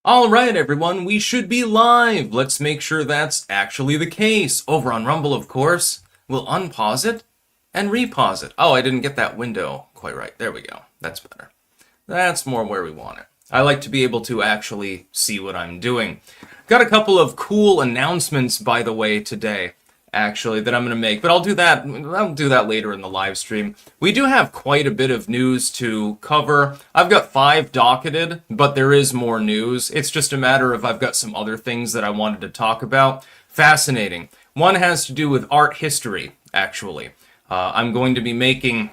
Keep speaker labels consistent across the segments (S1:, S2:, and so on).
S1: Alright everyone, we should be live! Let's make sure that's actually the case. Over on Rumble, of course. We'll unpause it and repause it. Oh, I didn't get that window quite right. There we go. That's better. That's more where we want it. I like to be able to actually see what I'm doing. Got a couple of cool announcements, by the way, today, actually, that I'm going to make. But I'll do that later in the live stream. We do have quite a bit of news to cover. I've got 5 docketed, but there is more news. It's just a matter of I've got some other things that I wanted to talk about. Fascinating. One has to do with art history, actually. I'm going to be making,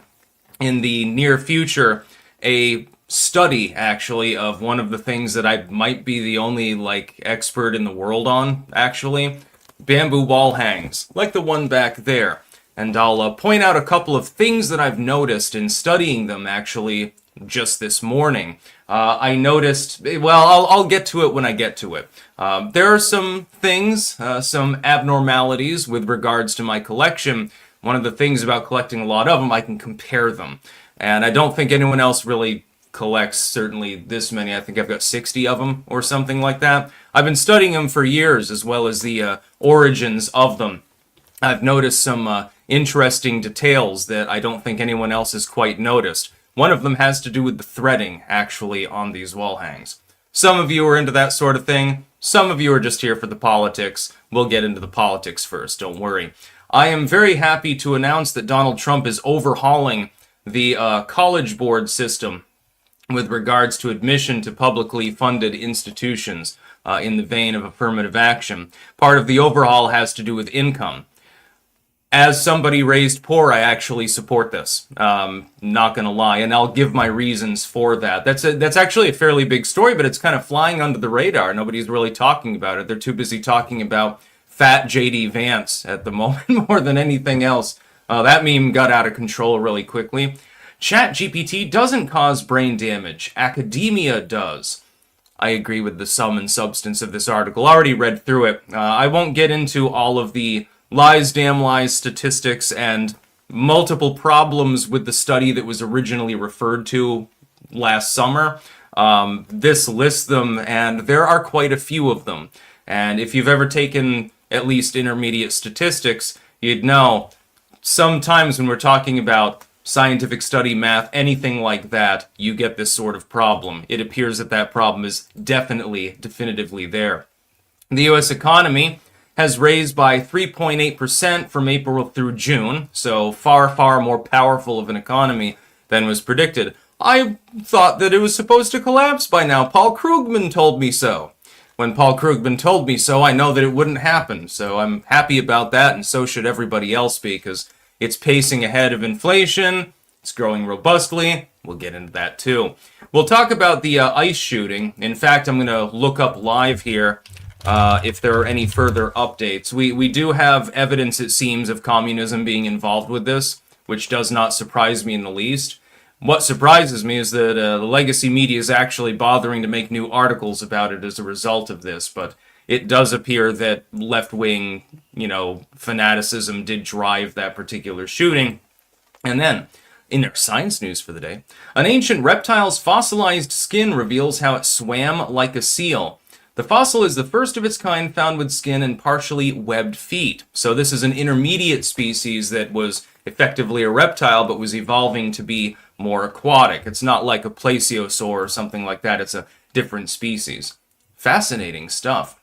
S1: in the near future, a study, actually, of one of the things that I might be the only, expert in the world on, actually. Bamboo wall hangs, like the one back there. And I'll point out a couple of things that I've noticed in studying them, actually, just this morning. I noticed, well, I'll get to it when I get to it. There are some things, some abnormalities with regards to my collection. One of the things about collecting a lot of them, I can compare them. And I don't think anyone else really collects certainly this many. I think I've got 60 of them or something like that. I've been studying them for years, as well as the origins of them. I've noticed some interesting details that I don't think anyone else has quite noticed. One of them has to do with the threading, actually, on these wall hangs. Some of you are into that sort of thing. Some of you are just here for the politics. We'll get into the politics first, don't worry. I am very happy to announce that Donald Trump is overhauling the college board system with regards to admission to publicly funded institutions in the vein of affirmative action. Part of the overhaul has to do with income. As somebody raised poor, I actually support this. Not gonna lie, and I'll give my reasons for that. That's actually a fairly big story, but it's kind of flying under the radar. Nobody's really talking about it. They're too busy talking about fat J.D. Vance at the moment more than anything else. That meme got out of control really quickly. ChatGPT doesn't cause brain damage. Academia does. I agree with the sum and substance of this article. Already read through it. I won't get into all of the lies, damn lies, statistics, and multiple problems with the study that was originally referred to last summer. This lists them, and there are quite a few of them. And if you've ever taken at least intermediate statistics, you'd know sometimes when we're talking about scientific study, math, anything like that, you get this sort of problem. It appears that that problem is definitively there. The U.S. economy has raised by 3.8% from April through June, so far more powerful of an economy than was predicted. I thought that it was supposed to collapse by now. Paul Krugman told me so. When Paul Krugman told me so, I know that it wouldn't happen, so I'm happy about that, and so should everybody else be, because it's pacing ahead of inflation. It's growing robustly. We'll get into that too. We'll talk about the ICE shooting. In fact, I'm going to look up live here if there are any further updates. We do have evidence, it seems, of communism being involved with this, which does not surprise me in the least. What surprises me is that the legacy media is actually bothering to make new articles about it as a result of this, but it does appear that left-wing, fanaticism did drive that particular shooting. And then, in our science news for the day, an ancient reptile's fossilized skin reveals how it swam like a seal. The fossil is the first of its kind found with skin and partially webbed feet. So this is an intermediate species that was effectively a reptile, but was evolving to be more aquatic. It's not like a plesiosaur or something like that. It's a different species. Fascinating stuff.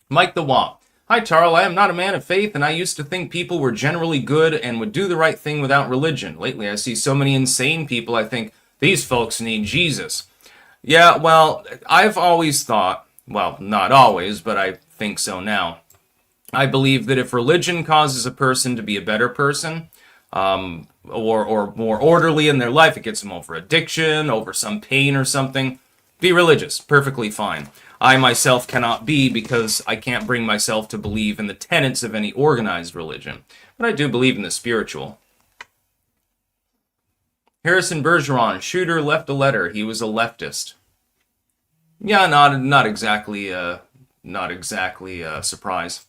S1: Mike the Wop. Hi, Tarl. I am not a man of faith, and I used to think people were generally good and would do the right thing without religion. Lately, I see so many insane people, I think these folks need Jesus. Yeah, well, I've always thought, well, not always, but I think so now. I believe that if religion causes a person to be a better person, or more orderly in their life, it gets them over addiction, over some pain or something, be religious. Perfectly fine. I myself cannot be, because I can't bring myself to believe in the tenets of any organized religion. But I do believe in the spiritual. Harrison Bergeron, shooter left a letter. He was a leftist. Yeah, not exactly a surprise.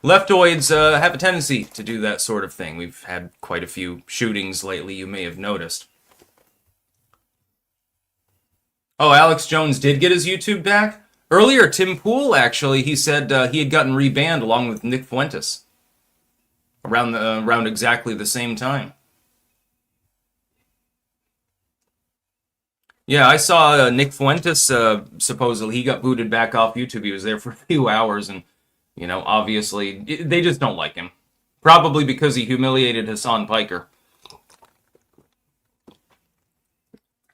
S1: Leftoids have a tendency to do that sort of thing. We've had quite a few shootings lately, you may have noticed. Oh, Alex Jones did get his YouTube back? Earlier, Tim Pool, actually, he said he had gotten rebanned along with Nick Fuentes around exactly the same time. Yeah, I saw Nick Fuentes, supposedly he got booted back off YouTube. He was there for a few hours, and, obviously, they just don't like him. Probably because he humiliated Hassan Piker.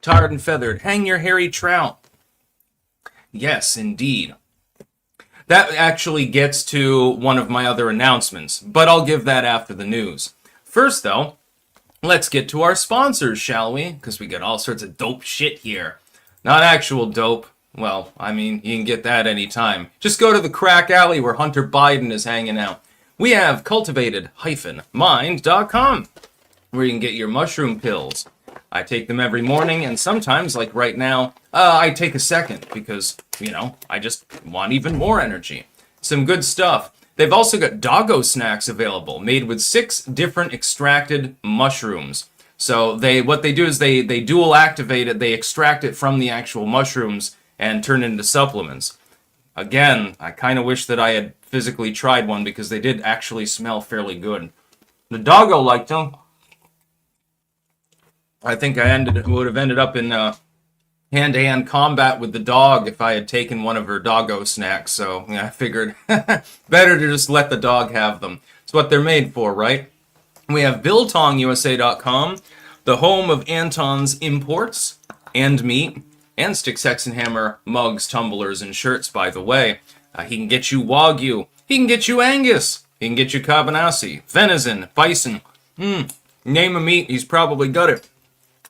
S1: Tarred and feathered, hang your hairy trout. Yes, indeed. That actually gets to one of my other announcements, but I'll give that after the news. First, though, let's get to our sponsors, shall we? Because we got all sorts of dope shit here. Not actual dope. Well, I mean, you can get that anytime. Just go to the crack alley where Hunter Biden is hanging out. We have cultivated-mind.com, where you can get your mushroom pills. I take them every morning, and sometimes, like right now, I take a second because, I just want even more energy. Some good stuff. They've also got doggo snacks available, made with 6 different extracted mushrooms. So what they do is they dual activate it, they extract it from the actual mushrooms and turn it into supplements. Again, I kind of wish that I had physically tried one because they did actually smell fairly good. The doggo liked them. I think I would have ended up in hand-to-hand combat with the dog if I had taken one of her doggo snacks. So yeah, I figured better to just let the dog have them. It's what they're made for, right? We have BiltongUSA.com, the home of Anton's imports and meat, and Stick, Sex, and Hammer mugs, tumblers, and shirts, by the way. He can get you Wagyu. He can get you Angus. He can get you Cabanassi, venison, bison. Name a meat, he's probably got it.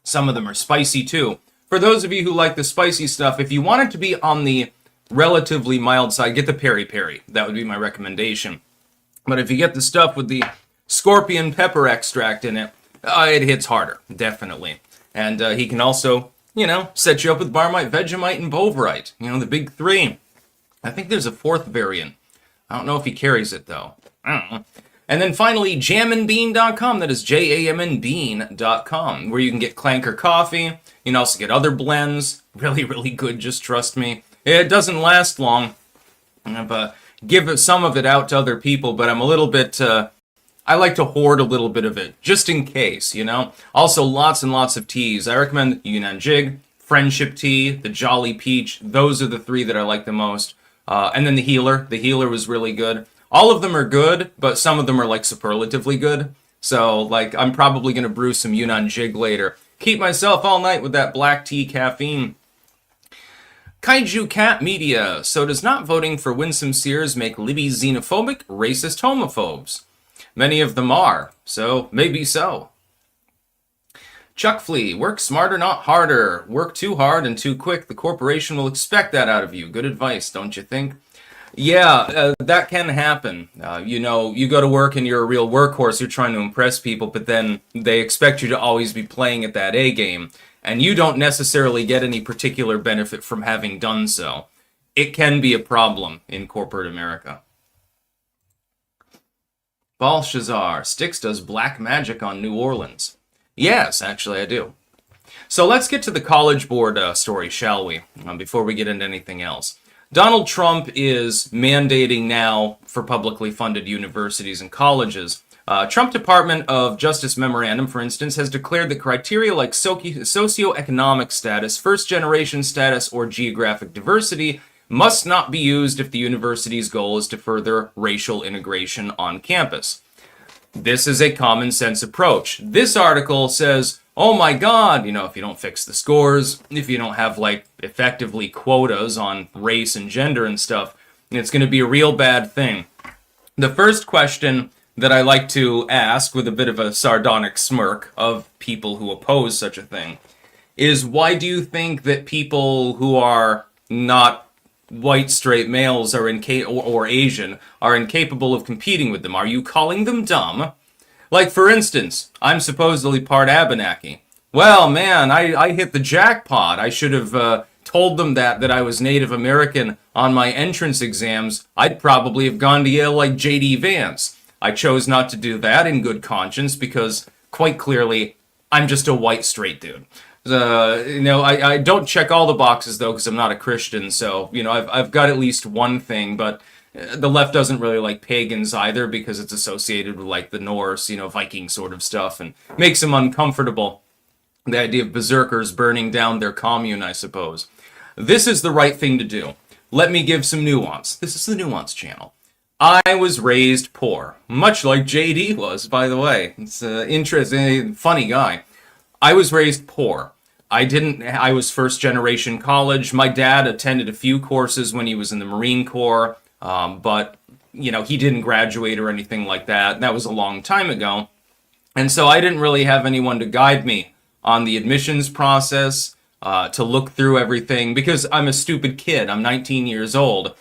S1: Some of them are spicy too. For those of you who like the spicy stuff, if you want it to be on the relatively mild side, get the peri-peri. That would be my recommendation. But if you get the stuff with the scorpion pepper extract in it, it hits harder, definitely. And he can also, set you up with Marmite, Vegemite, and Bovrite. The big 3. I think there's a 4th variant. I don't know if he carries it, though. I don't know. And then finally, jamandbean.com. That is jamandbean.com, where you can get Clanker coffee. You can also get other blends. Really, really good, just trust me. It doesn't last long. I've given some of it out to other people, but I'm a little bit... I like to hoard a little bit of it, just in case, Also, lots and lots of teas. I recommend Yunnan Jig, Friendship Tea, the Jolly Peach. Those are the 3 that I like the most. And then the Healer. The Healer was really good. All of them are good, but some of them are, superlatively good. So, I'm probably going to brew some Yunnan Jig later. Keep myself all night with that black tea caffeine. Kaiju Cat Media. So does not voting for Winsome Sears make Libby's xenophobic, racist homophobes? Many of them are, so maybe so. Chuck Flea. Work smarter, not harder. Work too hard and too quick. The corporation will expect that out of you. Good advice, don't you think? Yeah, that can happen. You go to work and you're a real workhorse, you're trying to impress people, but then they expect you to always be playing at that A game, and you don't necessarily get any particular benefit from having done so. It can be a problem in corporate America. Belshazzar. Styx does black magic on New Orleans. Yes, actually I do. So let's get to the College Board story, shall we? Before we get into anything else. Donald Trump is mandating now for publicly funded universities and colleges. Trump Department of Justice memorandum, for instance, has declared that criteria like socioeconomic status, first-generation status, or geographic diversity must not be used if the university's goal is to further racial integration on campus. This is a common sense approach. This article says, oh my god, if you don't fix the scores, if you don't have, effectively quotas on race and gender and stuff, it's going to be a real bad thing. The first question that I like to ask with a bit of a sardonic smirk of people who oppose such a thing is, why do you think that people who are not white straight males are or Asian are incapable of competing with them? Are you calling them dumb? For instance, I'm supposedly part Abenaki. Well, man, I hit the jackpot. I should have told them that I was Native American on my entrance exams. I'd probably have gone to Yale like J.D. Vance. I chose not to do that in good conscience because, quite clearly, I'm just a white straight dude. I don't check all the boxes though because I'm not a Christian. So I've got at least one thing, but the left doesn't really like pagans either because it's associated with like the Norse, Viking sort of stuff, and makes them uncomfortable. The idea of berserkers burning down their commune, I suppose. This is the right thing to do. Let me give some nuance. This is the Nuance channel. I was raised poor, much like JD was, by the way. It's an interesting, funny guy. I was raised poor. I was first generation college. My dad attended a few courses when he was in the Marine Corps, but he didn't graduate or anything like that. That was a long time ago. And so I didn't really have anyone to guide me on the admissions process, to look through everything, because I'm a stupid kid. I'm 19 years old.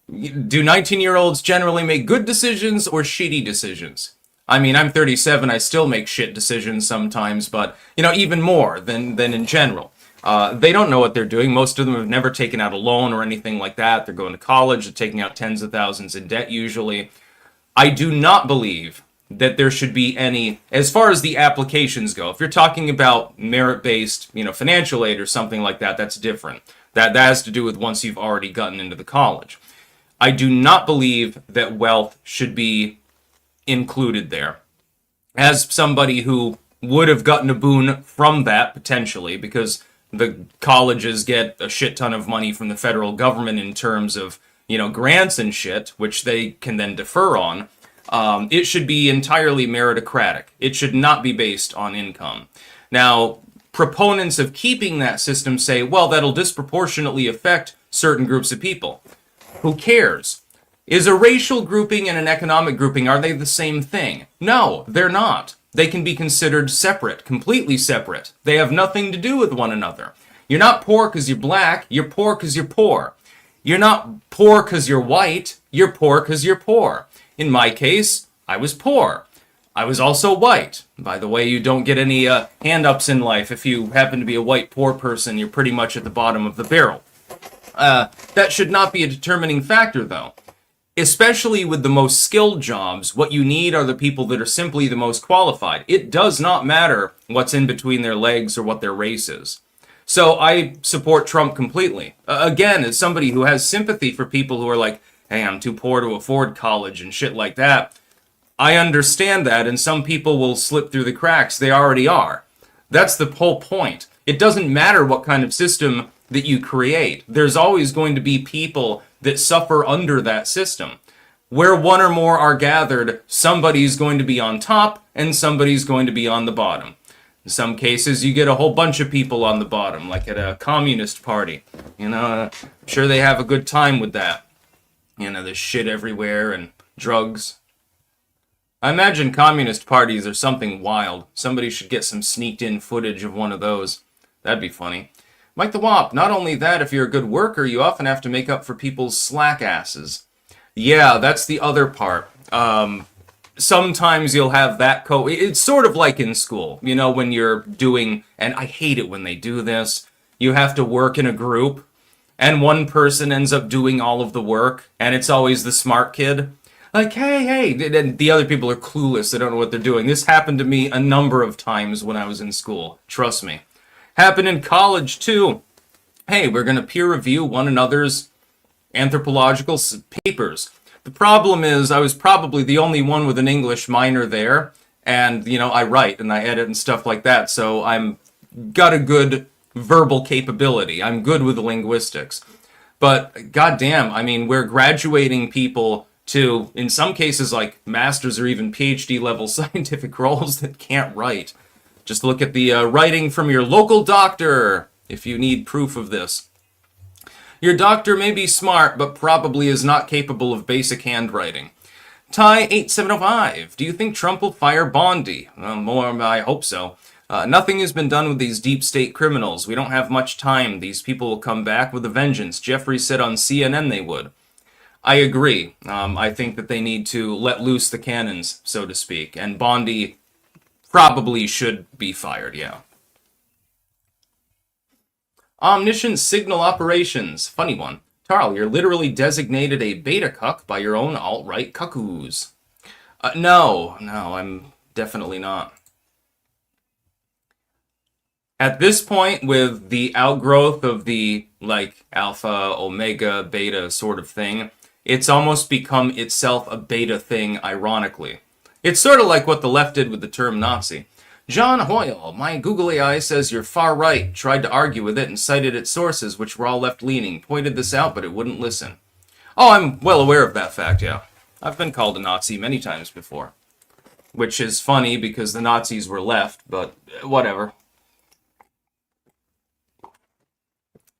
S1: Do 19-year-olds generally make good decisions or shitty decisions? I mean, I'm 37, I still make shit decisions sometimes, but, even more than in general. They don't know what they're doing. Most of them have never taken out a loan or anything like that. They're going to college, they're taking out tens of thousands in debt usually. I do not believe that there should be any, as far as the applications go. If you're talking about merit-based, financial aid or something like that, that's different. That has to do with once you've already gotten into the college. I do not believe that wealth should be included there. As somebody who would have gotten a boon from that, potentially, because the colleges get a shit ton of money from the federal government in terms of, grants and shit, which they can then defer on. It should be entirely meritocratic. It should not be based on income. Now, proponents of keeping that system say, well, that'll disproportionately affect certain groups of people. Who cares? Is a racial grouping and an economic grouping, are they the same thing? No, they're not. They can be considered separate, completely separate. They have nothing to do with one another. You're not poor because you're black, you're poor because you're poor. You're not poor because you're white, you're poor because you're poor. In my case, I was poor. I was also white. By the way, you don't get any hand-ups in life. If you happen to be a white poor person, you're pretty much at the bottom of the barrel. That should not be a determining factor, though. Especially with the most skilled jobs, what you need are the people that are simply the most qualified. It does not matter what's in between their legs or what their race is. So I support Trump completely. Again, as somebody who has sympathy for people who are like, hey, I'm too poor to afford college and shit like that. I understand that, and some people will slip through the cracks. They already are. That's the whole point. It doesn't matter what kind of system that you create. There's always going to be people that suffer under that system. Where one or more are gathered, somebody's going to be on top and somebody's going to be on the bottom. In some cases, you get a whole bunch of people on the bottom, like at a communist party. I'm sure they have a good time with that. There's shit everywhere and drugs. I imagine communist parties are something wild. Somebody should get some sneaked-in footage of one of those. That'd be funny. Mike the Wop, not only that, if you're a good worker, you often have to make up for people's slack asses. Yeah, that's the other part. Sometimes you'll have that it's sort of like in school, when you're doing, and I hate it when they do this, you have to work in a group, and one person ends up doing all of the work, and it's always the smart kid. Like, hey, and the other people are clueless, they don't know what they're doing. This happened to me a number of times when I was in school, trust me. Happened in college, too. Hey, we're going to peer review one another's anthropological papers. The problem is I was probably the only one with an English minor there, and, I write and I edit and stuff like that, so I'm got a good verbal capability. I'm good with linguistics. But, goddamn, we're graduating people to, in some cases, like master's or even PhD level scientific roles that can't write. Just look at the writing from your local doctor, if you need proof of this. Your doctor may be smart, but probably is not capable of basic handwriting. Ty8705, do you think Trump will fire Bondi? I hope so. Nothing has been done with these deep state criminals. We don't have much time. These people will come back with a vengeance. Jeffrey said on CNN they would. I agree. I think that they need to let loose the cannons, so to speak, and Bondi probably should be fired, yeah. Omniscient Signal Operations. Funny one. Tarl, you're literally designated a beta cuck by your own alt-right cuckoos. No, I'm definitely not. At this point, with the outgrowth of the like alpha, omega, beta sort of thing, it's almost become itself a beta thing, ironically. It's sort of like what the left did with the term Nazi. John Hoyle, my Google AI says you're far right, tried to argue with it and cited its sources, which were all left-leaning, pointed this out, but it wouldn't listen. Oh, I'm well aware of that fact, yeah. I've been called a Nazi many times before. Which is funny because the Nazis were left, but whatever.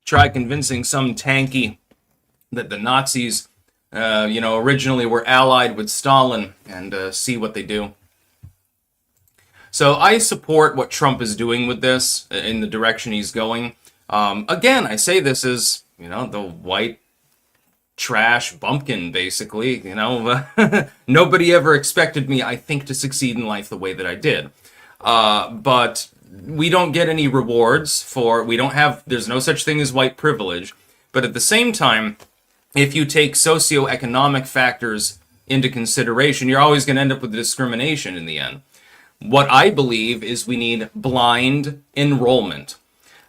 S1: Try convincing some tanky that the Nazis, originally were allied with Stalin, and see what they do. So I support what Trump is doing with this, in the direction he's going. Again, I say this as, the white trash bumpkin, basically. Nobody ever expected me, I think, to succeed in life the way that I did. But we don't get any rewards there's no such thing as white privilege. But at the same time, if you take socioeconomic factors into consideration, you're always going to end up with discrimination in the end. What I believe is we need blind enrollment.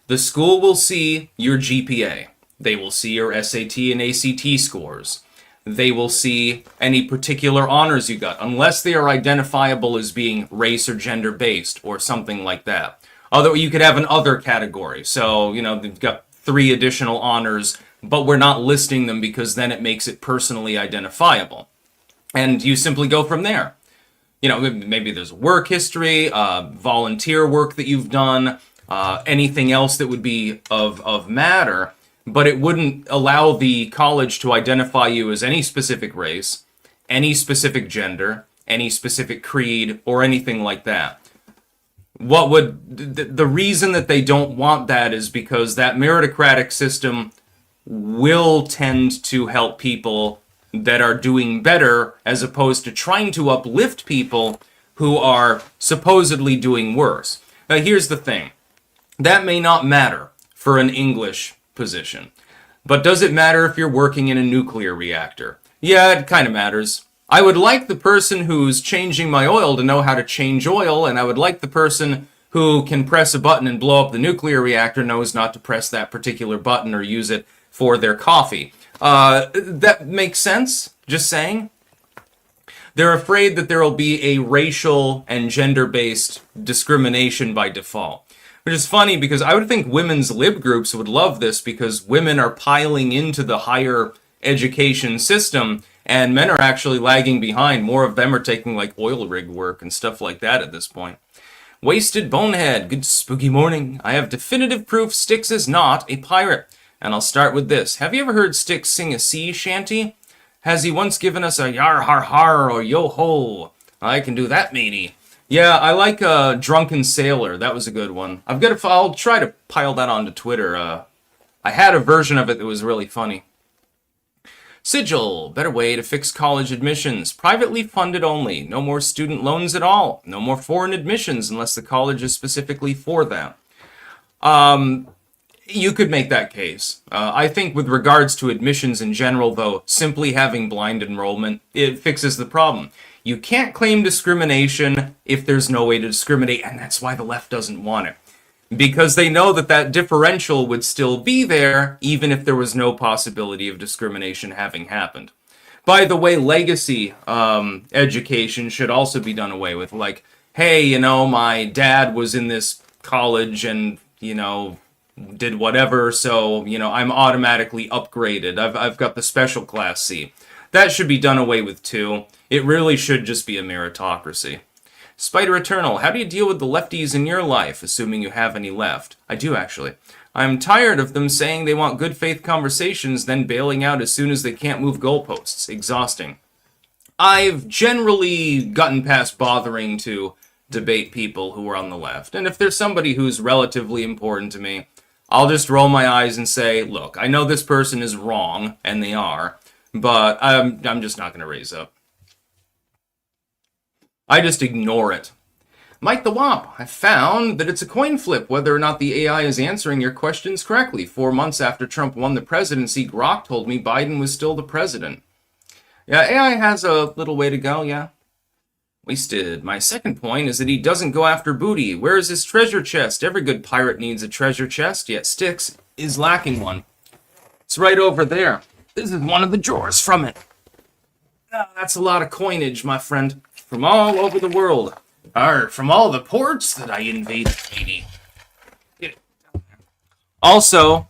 S1: The school will see your GPA. They will see your SAT and ACT scores. They will see any particular honors you got, unless they are identifiable as being race or gender based or something like that. Although you could have an other category. So, they've got 3 additional honors, but we're not listing them because then it makes it personally identifiable. And you simply go from there. Maybe there's work history, volunteer work that you've done, anything else that would be of matter. But it wouldn't allow the college to identify you as any specific race, any specific gender, any specific creed, or anything like that. The reason that they don't want that is because that meritocratic system will tend to help people that are doing better as opposed to trying to uplift people who are supposedly doing worse. Now, here's the thing. That may not matter for an English position. But does it matter if you're working in a nuclear reactor? Yeah, it kind of matters. I would like the person who's changing my oil to know how to change oil, and I would like the person who can press a button and blow up the nuclear reactor knows not to press that particular button or use it for their coffee. That makes sense, just saying. They're afraid that there will be a racial and gender-based discrimination by default. Which is funny because I would think women's lib groups would love this because women are piling into the higher education system and men are actually lagging behind. More of them are taking like oil rig work and stuff like that at this point. Wasted Bonehead, good spooky morning. I have definitive proof Styx is not a pirate. And I'll start with this. Have you ever heard Styx sing a sea shanty? Has he once given us a yar har har or yo ho? I can do that, matey. Yeah, I like Drunken Sailor. That was a good one. I'll try to pile that onto Twitter. I had a version of it that was really funny. Sigil, better way to fix college admissions. Privately funded only. No more student loans at all. No more foreign admissions unless the college is specifically for that. You could make that case. I think with regards to admissions in general, though, simply having blind enrollment, it fixes the problem. You can't claim discrimination if there's no way to discriminate, and that's why the left doesn't want it. Because they know that that differential would still be there, even if there was no possibility of discrimination having happened. By the way, legacy education should also be done away with. Like, hey, my dad was in this college and, did whatever, so, I'm automatically upgraded. I've got the special class C. That should be done away with, too. It really should just be a meritocracy. Spider Eternal, how do you deal with the lefties in your life, assuming you have any left? I do, actually. I'm tired of them saying they want good faith conversations, then bailing out as soon as they can't move goalposts. Exhausting. I've generally gotten past bothering to debate people who are on the left. And if there's somebody who's relatively important to me, I'll just roll my eyes and say, look, I know this person is wrong, and they are, but I'm just not going to raise up. I just ignore it. Mike the Womp, I found that it's a coin flip whether or not the AI is answering your questions correctly. 4 months after Trump won the presidency, Grok told me Biden was still the president. Yeah, AI has a little way to go, yeah. Wasted. My second point is that he doesn't go after booty. Where is his treasure chest? Every good pirate needs a treasure chest, yet Styx is lacking one. It's right over there. This is one of the drawers from it. That's a lot of coinage, my friend. From all over the world. From all the ports that I invaded, lady. Also,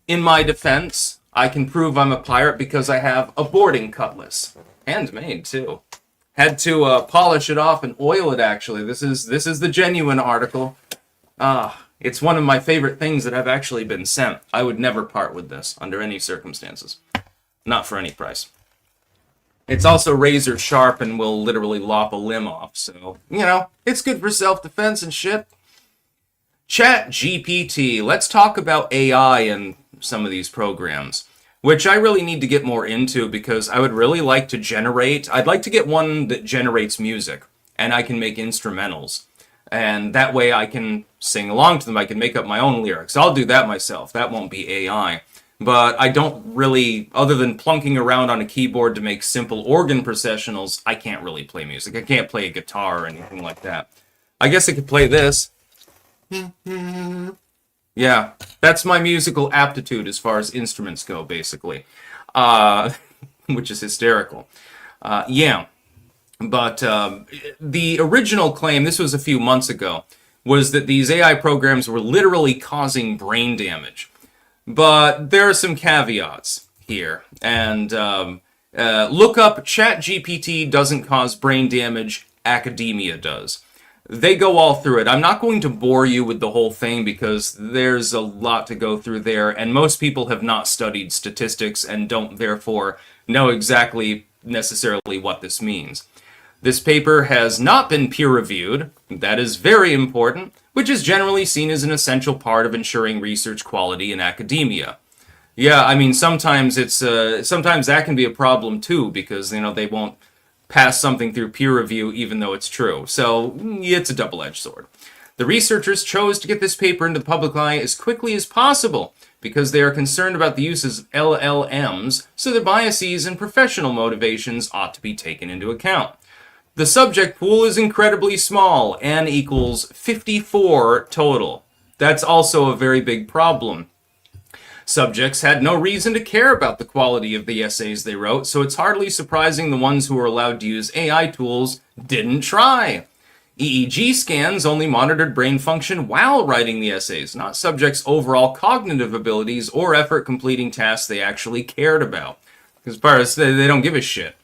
S1: in my defense, I can prove I'm a pirate because I have a boarding cutlass. Handmade, too. Had to polish it off and oil it, actually. This is the genuine article. It's one of my favorite things that I've actually been sent. I would never part with this under any circumstances. Not for any price. It's also razor sharp and will literally lop a limb off, so, it's good for self-defense and shit. Chat GPT. Let's talk about AI and some of these programs, which I really need to get more into because I would really like to I'd like to get one that generates music, and I can make instrumentals. And that way I can sing along to them. I can make up my own lyrics. I'll do that myself. That won't be AI. But I don't really, other than plunking around on a keyboard to make simple organ processionals, I can't really play music. I can't play a guitar or anything like that. I guess I could play this. Yeah, that's my musical aptitude as far as instruments go, basically. Which is hysterical. Yeah. But the original claim, this was a few months ago, was that these AI programs were literally causing brain damage. But there are some caveats here. And look up ChatGPT doesn't cause brain damage, academia does. They go all through it. I'm not going to bore you with the whole thing because there's a lot to go through there, and most people have not studied statistics and don't therefore know exactly necessarily what this means. This paper has not been peer-reviewed. That is very important, which is generally seen as an essential part of ensuring research quality in academia. Yeah, I mean, sometimes sometimes that can be a problem too, because, they won't pass something through peer review even though it's true. So, it's a double-edged sword. The researchers chose to get this paper into the public eye as quickly as possible because they are concerned about the use of LLMs, so their biases and professional motivations ought to be taken into account. The subject pool is incredibly small, N equals 54 total. That's also a very big problem. Subjects had no reason to care about the quality of the essays they wrote, so it's hardly surprising the ones who were allowed to use AI tools didn't try. EEG scans only monitored brain function while writing the essays, not subjects' overall cognitive abilities or effort completing tasks they actually cared about. As far as they don't give a shit.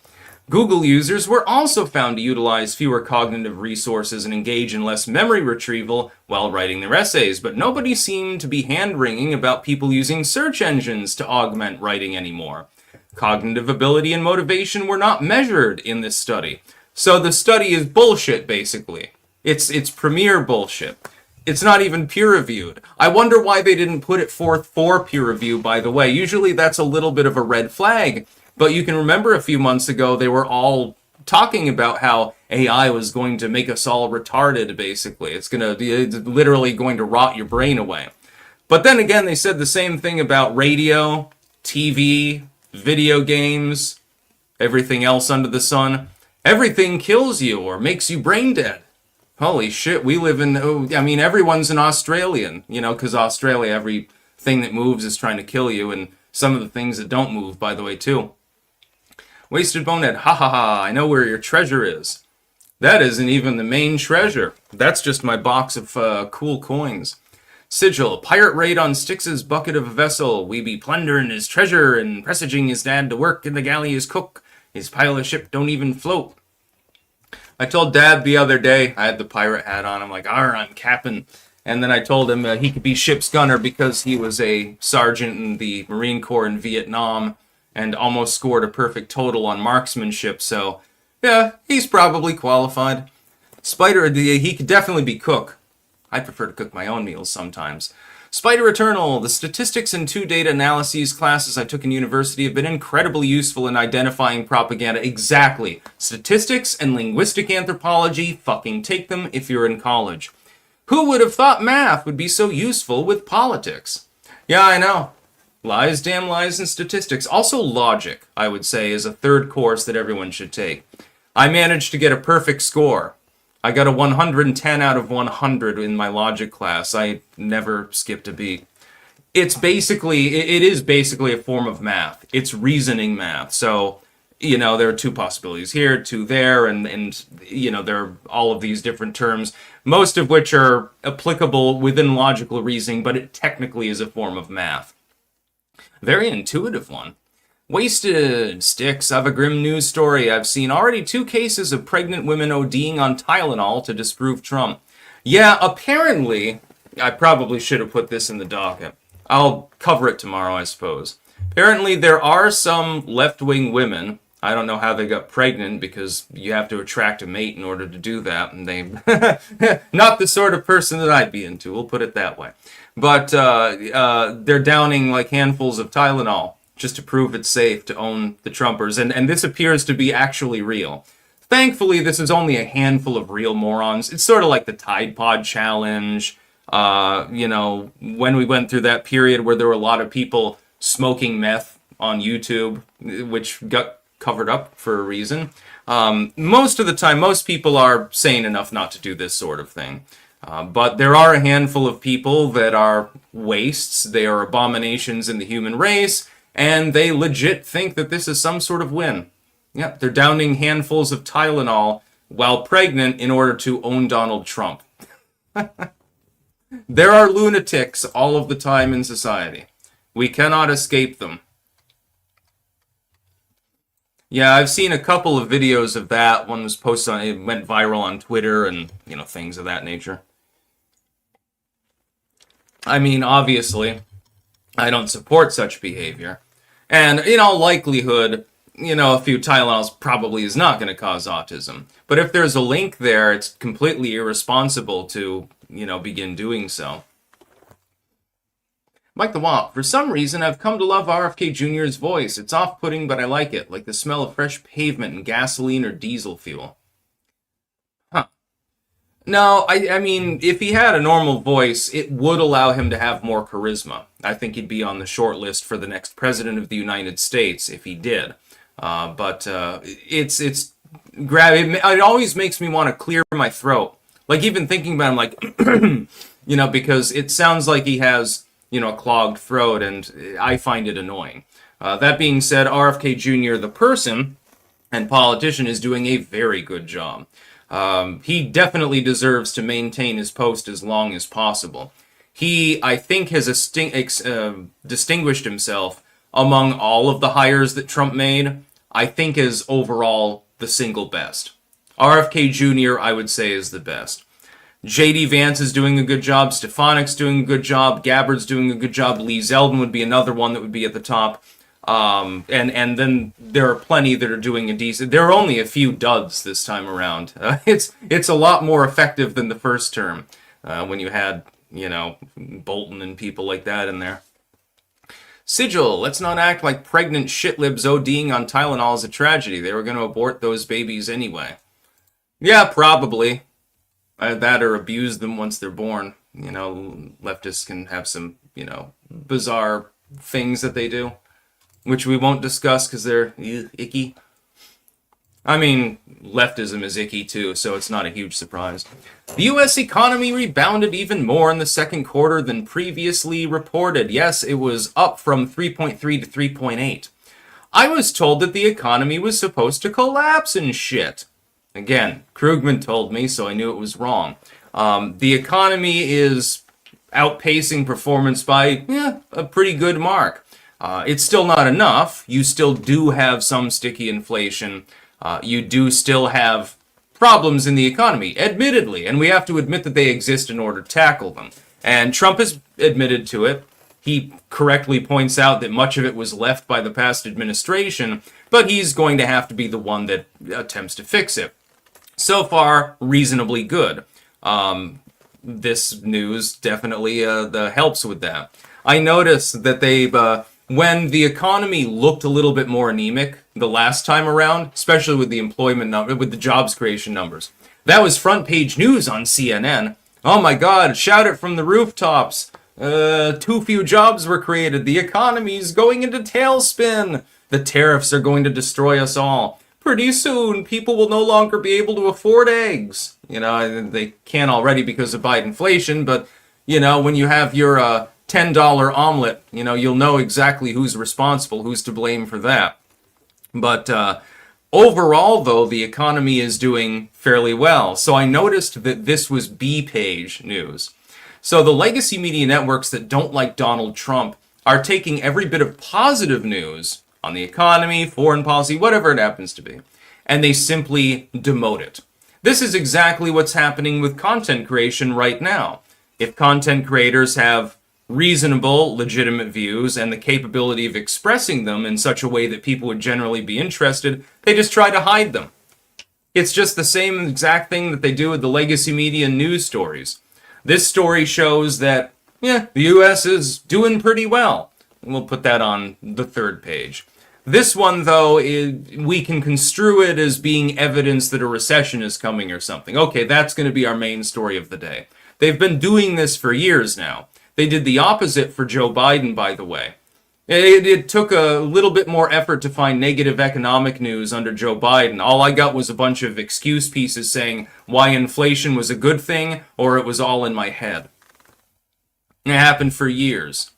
S1: Google users were also found to utilize fewer cognitive resources and engage in less memory retrieval while writing their essays, but nobody seemed to be hand-wringing about people using search engines to augment writing anymore. Cognitive ability and motivation were not measured in this study. So the study is bullshit, basically. It's premier bullshit. It's not even peer-reviewed. I wonder why they didn't put it forth for peer review, by the way. Usually that's a little bit of a red flag. But you can remember a few months ago, they were all talking about how AI was going to make us all retarded, basically. It's literally going to rot your brain away. But then again, they said the same thing about radio, TV, video games, everything else under the sun. Everything kills you or makes you brain dead. Holy shit, we live in, everyone's an Australian, because Australia, everything that moves is trying to kill you, and some of the things that don't move, by the way, too. Wasted Bonehead, ha ha ha, I know where your treasure is. That isn't even the main treasure. That's just my box of cool coins. Sigil, pirate raid on Styx's bucket of a vessel. We be plundering his treasure and presaging his dad to work in the galley as cook. His pilot ship don't even float. I told Dad the other day, I had the pirate hat on, I'm like, I'm captain. And then I told him he could be ship's gunner because he was a sergeant in the Marine Corps in Vietnam and almost scored a perfect total on marksmanship, so yeah, he's probably qualified. Spider, he could definitely be cook. I prefer to cook my own meals sometimes. Spider Eternal, the statistics and 2 data analyses classes I took in university have been incredibly useful in identifying propaganda. Exactly. Statistics and linguistic anthropology, fucking take them if you're in college. Who would have thought math would be so useful with politics? Yeah, I know. Lies, damn lies, and statistics. Also logic, I would say, is a third course that everyone should take. I managed to get a perfect score. I got a 110 out of 100 in my logic class. I never skipped a beat. It is basically a form of math. It's reasoning math. So, there are two possibilities here, two there, and there are all of these different terms, most of which are applicable within logical reasoning, but it technically is a form of math. Very intuitive one. Wasted sticks. I have a grim news story. I've seen already 2 cases of pregnant women ODing on Tylenol to disprove Trump. Yeah, apparently, I probably should have put this in the docket. I'll cover it tomorrow, I suppose. Apparently, there are some left-wing women. I don't know how they got pregnant, because you have to attract a mate in order to do that, and they... not the sort of person that I'd be into, we'll put it that way. But they're downing like handfuls of Tylenol just to prove it's safe to own the Trumpers, and this appears to be actually real. Thankfully, this is only a handful of real morons. It's sort of like the Tide Pod Challenge, when we went through that period where there were a lot of people smoking meth on YouTube, which got covered up for a reason. Most of the time, most people are sane enough not to do this sort of thing. But there are a handful of people that are wastes, they are abominations in the human race, and they legit think that this is some sort of win. Yep, they're downing handfuls of Tylenol while pregnant in order to own Donald Trump. There are lunatics all of the time in society. We cannot escape them. Yeah, I've seen a couple of videos of that. One was posted on, it went viral on Twitter and, things of that nature. I mean, obviously, I don't support such behavior. And in all likelihood, a few Tylenols probably is not going to cause autism. But if there's a link there, it's completely irresponsible to, begin doing so. Mike the Womp, for some reason I've come to love RFK Jr.'s voice. It's off-putting, but I like it, like the smell of fresh pavement and gasoline or diesel fuel. Huh. No, I mean, if he had a normal voice, it would allow him to have more charisma. I think he'd be on the short list for the next president of the United States if he did. But it always makes me want to clear my throat. Like, even thinking about him, like, because it sounds like he has, a clogged throat, and I find it annoying. That being said, RFK Jr., the person and politician, is doing a very good job. He definitely deserves to maintain his post as long as possible. He, I think, has distinguished himself among all of the hires that Trump made. I think is overall the single best. RFK Jr., I would say, is the best. J.D. Vance is doing a good job. Stefanik's doing a good job. Gabbard's doing a good job. Lee Zeldin would be another one that would be at the top. And then there are plenty that are doing a decent... There are only a few duds this time around. It's a lot more effective than the first term, when you had, Bolton and people like that in there. Sigil, let's not act like pregnant shitlibs ODing on Tylenol is a tragedy. They were going to abort those babies anyway. Yeah, probably. That or abuse them once they're born. Leftists can have some, bizarre things that they do, which we won't discuss because they're icky. I mean, leftism is icky too, so it's not a huge surprise. The U.S. economy rebounded even more in the second quarter than previously reported. Yes, it was up from 3.3 to 3.8. I was told that the economy was supposed to collapse and shit. Again, Krugman told me, so I knew it was wrong. The economy is outpacing performance by a pretty good mark. It's still not enough. You still do have some sticky inflation. You do still have problems in the economy, admittedly, and we have to admit that they exist in order to tackle them. And Trump has admitted to it. He correctly points out that much of it was left by the past administration, but he's going to have to be the one that attempts to fix it. So far, reasonably good. This news definitely helps with that. I noticed that they've... when the economy looked a little bit more anemic the last time around, especially with the employment number, with the jobs creation numbers, that was front page news on CNN. Oh my God, shout it from the rooftops. Too few jobs were created. The economy's going into tailspin. The tariffs are going to destroy us all. pretty soon people will no longer be able to afford eggs. You know, they can't already because of Bidenflation, but, you know, when you have your $10 omelet, you know, you'll know exactly who's responsible, who's to blame for that. But overall, though, the economy is doing fairly well. So I noticed that this was B-page news. So the legacy media networks that don't like Donald Trump are taking every bit of positive news on the economy, foreign policy, whatever it happens to be, and they simply demote it. This is exactly what's happening with content creation right now. If content creators have reasonable, legitimate views and the capability of expressing them in such a way that people would generally be interested, they just try to hide them. It's just the same exact thing that they do with the legacy media news stories. This story shows that, the U.S. is doing pretty well. And we'll put that on the third page. This one, though, we can construe it as being evidence that a recession is coming or something. Okay, that's going to be our main story of the day. They've been doing this for years now. They did the opposite for Joe Biden, by the way. It took a little bit more effort to find negative economic news under Joe Biden. All I got was a bunch of excuse pieces saying why inflation was a good thing or it was all in my head. It happened for years.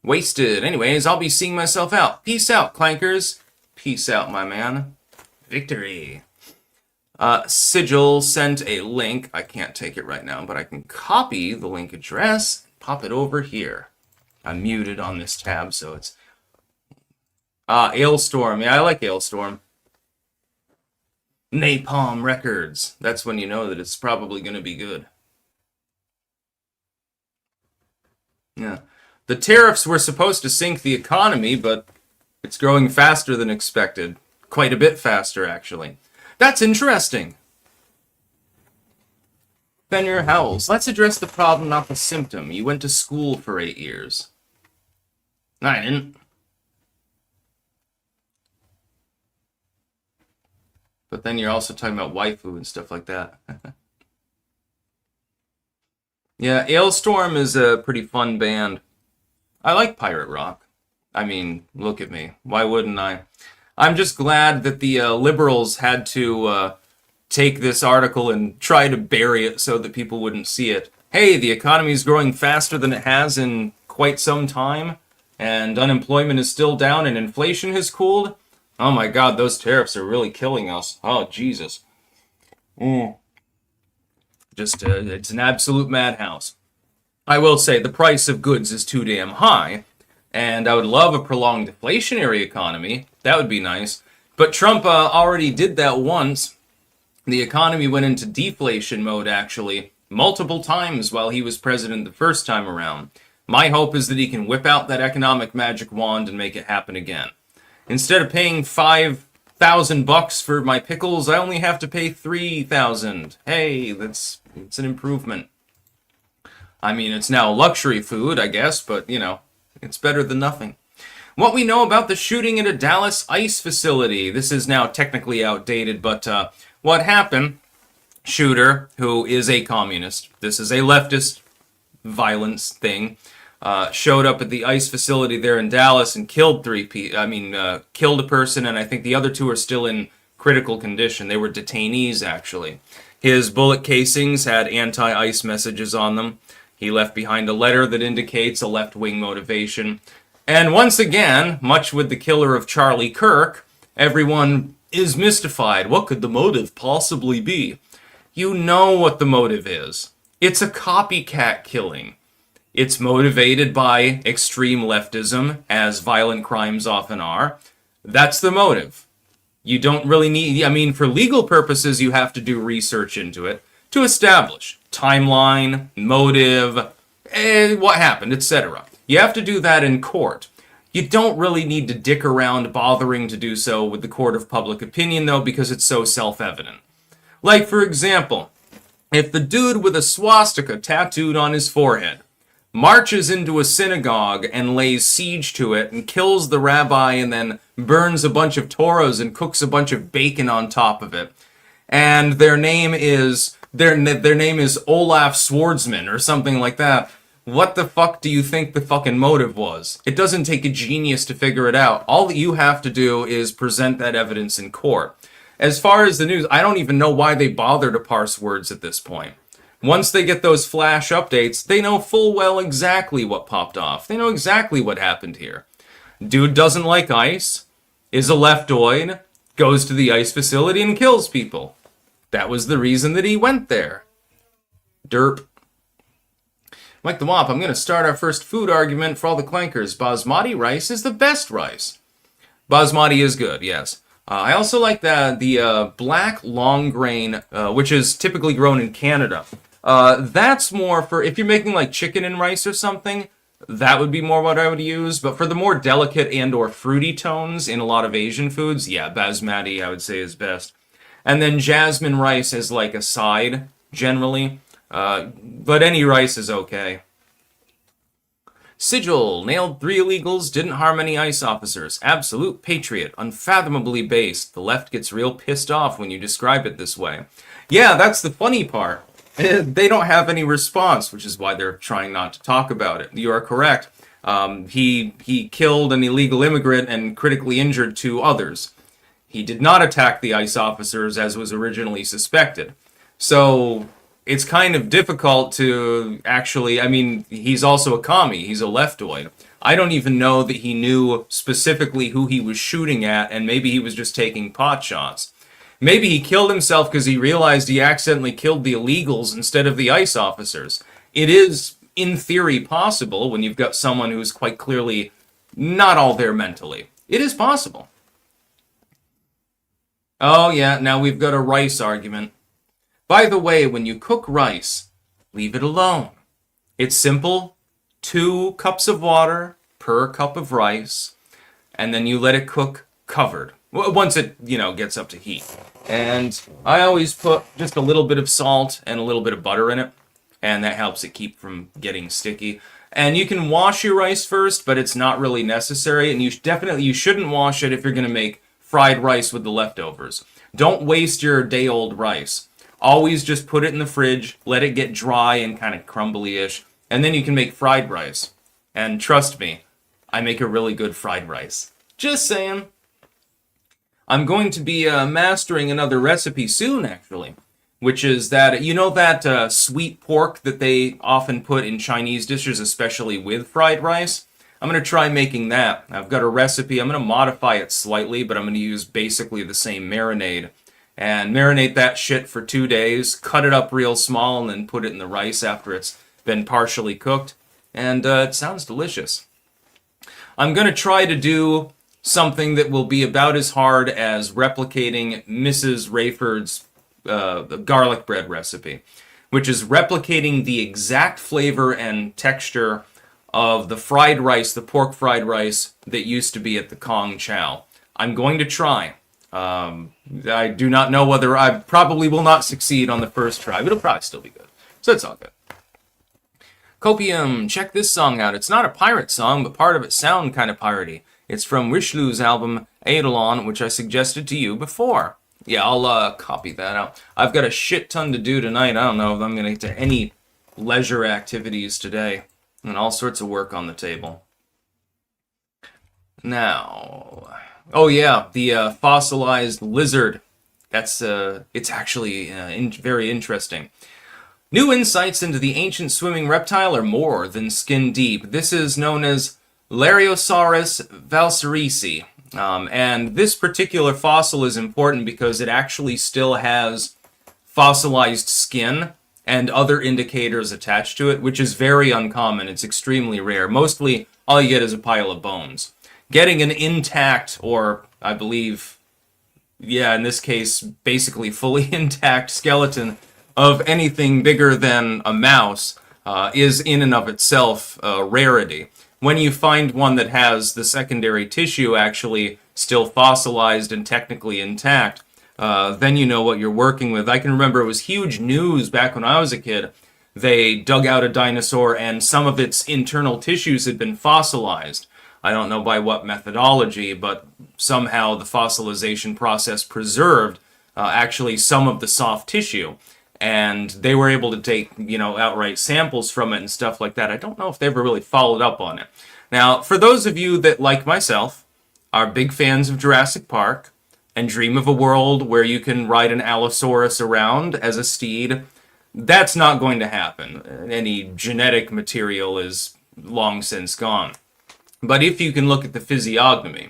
S1: Wasted. Anyways, I'll be seeing myself out. Peace out, clankers. Peace out, my man. Victory. Sigil sent a link. I can't take it right now, but I can copy the link address and pop it over here. I'm muted on this tab, so it's... Ailstorm. Yeah, I like Ailstorm. Napalm Records. That's when you know that it's probably going to be good. Yeah. The tariffs were supposed to sink the economy, but it's growing faster than expected. Quite a bit faster, actually. That's interesting. Fenrir Howells. Let's address the problem, not the symptom. You went to school for 8 years. I didn't. But then you're also talking about waifu and stuff like that. Yeah, Ailstorm is a pretty fun band. I like pirate rock. I mean, look at me. Why wouldn't I? I'm just glad that the liberals had to take this article and try to bury it so that people wouldn't see it. Hey, the economy is growing faster than it has in quite some time, and unemployment is still down and inflation has cooled. Oh my god, those tariffs are really killing us. Oh, Jesus. Just, it's an absolute madhouse. I will say the price of goods is too damn high, and I would love a prolonged deflationary economy. That would be nice. But Trump already did that once. The economy went into deflation mode, actually, multiple times while he was president the first time around. My hope is that he can whip out that economic magic wand and make it happen again. Instead of paying $5,000 for my pickles, I only have to pay $3,000. Hey, it's an improvement. I mean, it's now luxury food, I guess, but, you know, it's better than nothing. What we know about the shooting at a Dallas ICE facility. This is now technically outdated, but what happened, shooter, who is a communist, this is a leftist violence thing, showed up at the ICE facility there in Dallas and killed killed a person, and I think the other two are still in critical condition. They were detainees, actually. His bullet casings had anti-ICE messages on them. He left behind a letter that indicates a left-wing motivation. And once again, much with the killer of Charlie Kirk, everyone is mystified. What could the motive possibly be? You know what the motive is. It's a copycat killing. It's motivated by extreme leftism, as violent crimes often are. That's the motive. You don't really need... I mean, for legal purposes, you have to do research into it to establish timeline, motive, what happened, etc. You have to do that in court. You don't really need to dick around bothering to do so with the court of public opinion, though, because it's so self-evident. Like, for example, if the dude with a swastika tattooed on his forehead marches into a synagogue and lays siege to it and kills the rabbi and then burns a bunch of Torahs and cooks a bunch of bacon on top of it, and their name is Olaf Swordsman or something like that, What the fuck do you think the fucking motive was? It doesn't take a genius to figure it out. All that you have to do is present that evidence in court. As far as the news, I don't even know why they bother to parse words at this point. Once they get those flash updates, they know full well exactly what popped off. They know exactly what happened here. Dude doesn't like ice, is a leftoid, goes to the ice facility and kills people. That was the reason that he went there. Derp. Mike the Wop, I'm going to start our first food argument for all the clankers. Basmati rice is the best rice. Basmati is good, yes. I also like the black long grain, which is typically grown in Canada. That's more for, if you're making like chicken and rice or something, that would be more what I would use. But for the more delicate and or fruity tones in a lot of Asian foods, yeah, basmati I would say is best. And then jasmine rice is like a side, generally. But any rice is okay. Sigil, nailed 3 illegals, didn't harm any ICE officers. Absolute patriot, unfathomably based. The left gets real pissed off when you describe it this way. Yeah, that's the funny part. They don't have any response, which is why they're trying not to talk about it. You are correct. He killed an illegal immigrant and critically injured 2 others. He did not attack the ICE officers as was originally suspected. So it's kind of difficult to actually, I mean, he's also a commie, he's a leftoid. I don't even know that he knew specifically who he was shooting at, and maybe he was just taking pot shots. Maybe he killed himself because he realized he accidentally killed the illegals instead of the ICE officers. It is, in theory, possible when you've got someone who's quite clearly not all there mentally. It is possible. Oh yeah, now we've got a rice argument. By the way, when you cook rice, leave it alone. It's simple. 2 cups of water per cup of rice, and then you let it cook covered. Once it, gets up to heat. And I always put just a little bit of salt and a little bit of butter in it, and that helps it keep from getting sticky. And you can wash your rice first, but it's not really necessary, and you shouldn't wash it if you're going to make fried rice with the leftovers. Don't waste your day-old rice. Always just put it in the fridge, let it get dry and kind of crumbly-ish, and then you can make fried rice. And trust me, I make a really good fried rice. Just saying. I'm going to be mastering another recipe soon, actually, which is that, that sweet pork that they often put in Chinese dishes, especially with fried rice? I'm going to try making that. I've got a recipe. I'm going to modify it slightly, but I'm going to use basically the same marinade. And marinate that shit for 2 days, cut it up real small, and then put it in the rice after it's been partially cooked. And it sounds delicious. I'm going to try to do something that will be about as hard as replicating Mrs. Rayford's garlic bread recipe, which is replicating the exact flavor and texture of the fried rice, the pork fried rice that used to be at the Kong Chow. I'm going to try. I do not know whether I probably will not succeed on the first try, but it'll probably still be good. So it's all good. Copium, check this song out. It's not a pirate song, but part of it sound kind of piratey. It's from Richelieu's album Eidolon, which I suggested to you before. Yeah, I'll copy that out. I've got a shit ton to do tonight. I don't know if I'm going to get to any leisure activities today. And all sorts of work on the table. Now, oh yeah, the fossilized lizard. That's it's actually very interesting. New insights into the ancient swimming reptile are more than skin deep. This is known as Lariosaurus valserisi. And this particular fossil is important because it actually still has fossilized skin and other indicators attached to it, which is very uncommon. It's extremely rare. Mostly, all you get is a pile of bones. Getting an intact, or I believe, yeah, in this case, basically fully intact skeleton of anything bigger than a mouse is in and of itself a rarity. When you find one that has the secondary tissue actually still fossilized and technically intact, then you know what you're working with. I can remember it was huge news back when I was a kid. They dug out a dinosaur and some of its internal tissues had been fossilized. I don't know by what methodology, but somehow the fossilization process preserved actually some of the soft tissue. and they were able to take, outright samples from it and stuff like that. I don't know if they ever really followed up on it. Now, for those of you that, like myself, are big fans of Jurassic Park and dream of a world where you can ride an Allosaurus around as a steed, that's not going to happen. Any genetic material is long since gone. But if you can look at the physiognomy,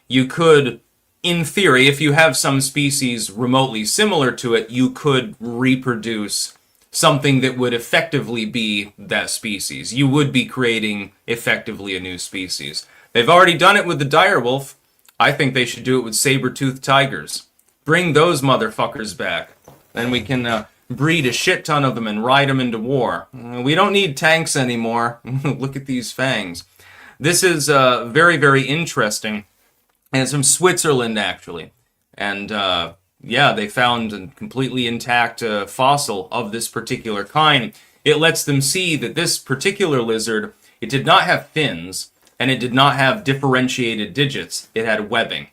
S1: you could, in theory, if you have some species remotely similar to it, you could reproduce something that would effectively be that species. You would be creating effectively a new species. They've already done it with the direwolf. I think they should do it with saber-toothed tigers. Bring those motherfuckers back. Then we can breed a shit ton of them and ride them into war. We don't need tanks anymore. Look at these fangs. This is very, very interesting. And it's from Switzerland, actually. And yeah, they found a completely intact fossil of this particular kind. It lets them see that this particular lizard, it did not have fins, and it did not have differentiated digits. It had webbing.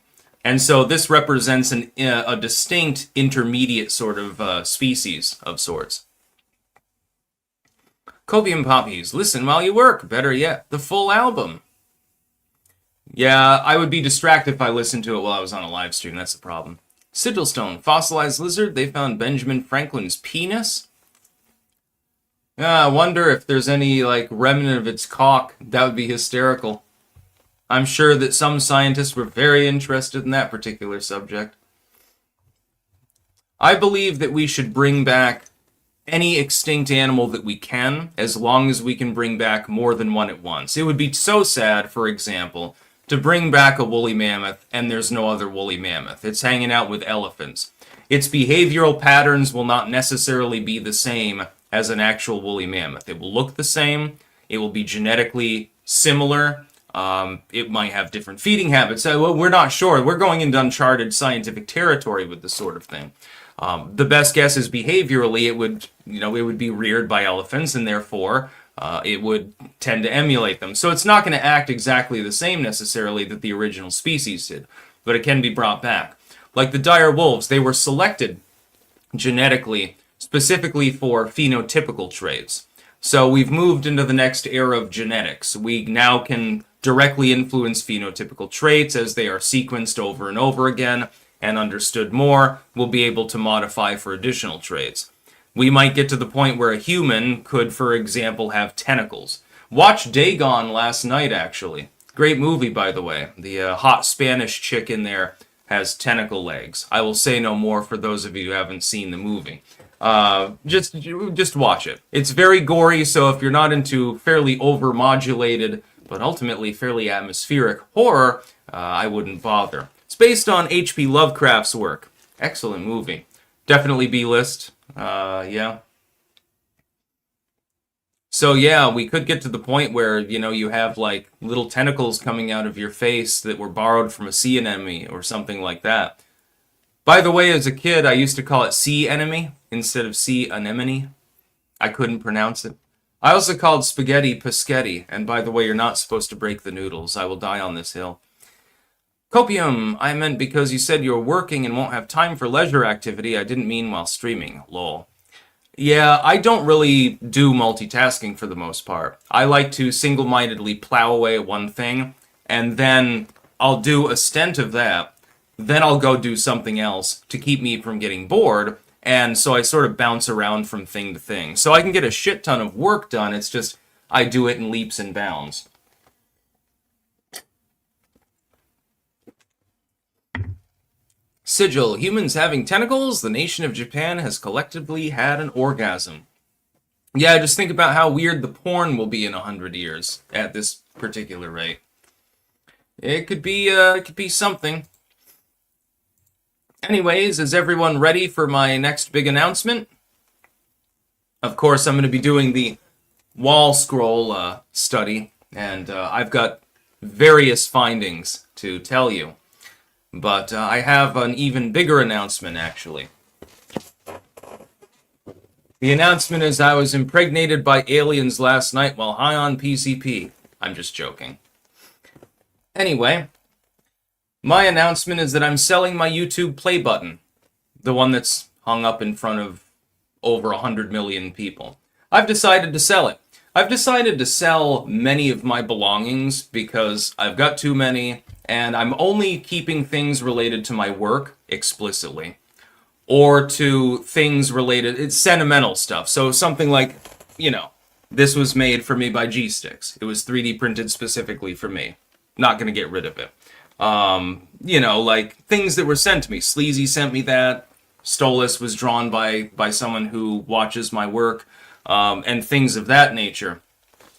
S1: And so this represents a distinct intermediate sort of species of sorts. Copium Poppies, listen while you work. Better yet, the full album. Yeah, I would be distracted if I listened to it while I was on a live stream. That's the problem. Sigilstone, fossilized lizard. They found Benjamin Franklin's penis. Yeah, I wonder if there's any, remnant of its cock. That would be hysterical. I'm sure that some scientists were very interested in that particular subject. I believe that we should bring back any extinct animal that we can, as long as we can bring back more than one at once. It would be so sad, for example, to bring back a woolly mammoth and there's no other woolly mammoth. It's hanging out with elephants. Its behavioral patterns will not necessarily be the same as an actual woolly mammoth. It will look the same. It will be genetically similar. It might have different feeding habits. Well, we're not sure. We're going into uncharted scientific territory with this sort of thing. The best guess is behaviorally it would be reared by elephants, and therefore it would tend to emulate them. So it's not going to act exactly the same necessarily that the original species did, but it can be brought back. Like the dire wolves, they were selected genetically specifically for phenotypical traits. So we've moved into the next era of genetics. We now can directly influence phenotypical traits as they are sequenced over and over again and understood more. We'll be able to modify for additional traits. We might get to the point where a human could, for example, have tentacles. Watched Dagon last night, actually. Great movie, by the way. The hot Spanish chick in there has tentacle legs. I will say no more for those of you who haven't seen the movie. Just watch it. It's very gory, so if you're not into fairly over-modulated, but ultimately fairly atmospheric horror, I wouldn't bother. It's based on H.P. Lovecraft's work. Excellent movie. Definitely B-list. Yeah. So yeah, we could get to the point where, you have little tentacles coming out of your face that were borrowed from a sea anemone or something like that. By the way, as a kid, I used to call it sea anemone instead of sea anemone. I couldn't pronounce it. I also called spaghetti paschetti, and by the way, you're not supposed to break the noodles. I will die on this hill. Copium, I meant because you said you're working and won't have time for leisure activity. I didn't mean while streaming. Lol. Yeah, I don't really do multitasking for the most part. I like to single-mindedly plow away at one thing, and then I'll do a stint of that. Then I'll go do something else to keep me from getting bored, and so I sort of bounce around from thing to thing. So I can get a shit ton of work done, it's just I do it in leaps and bounds. Sigil, humans having tentacles, the nation of Japan has collectively had an orgasm. Yeah, just think about how weird the porn will be in 100 years at this particular rate. It could be something. Anyways, is everyone ready for my next big announcement? Of course, I'm going to be doing the wall scroll study, and I've got various findings to tell you. But I have an even bigger announcement, actually. The announcement is I was impregnated by aliens last night while high on PCP. I'm just joking. Anyway, my announcement is that I'm selling my YouTube play button. The one that's hung up in front of over 100 million people. I've decided to sell it. I've decided to sell many of my belongings because I've got too many, and I'm only keeping things related to my work explicitly, or to things related, it's sentimental stuff. So something like, this was made for me by G-Sticks. It was 3D printed specifically for me. Not going to get rid of it. Like things that were sent to me. Sleazy sent me that. Stolas was drawn by someone who watches my work, and things of that nature.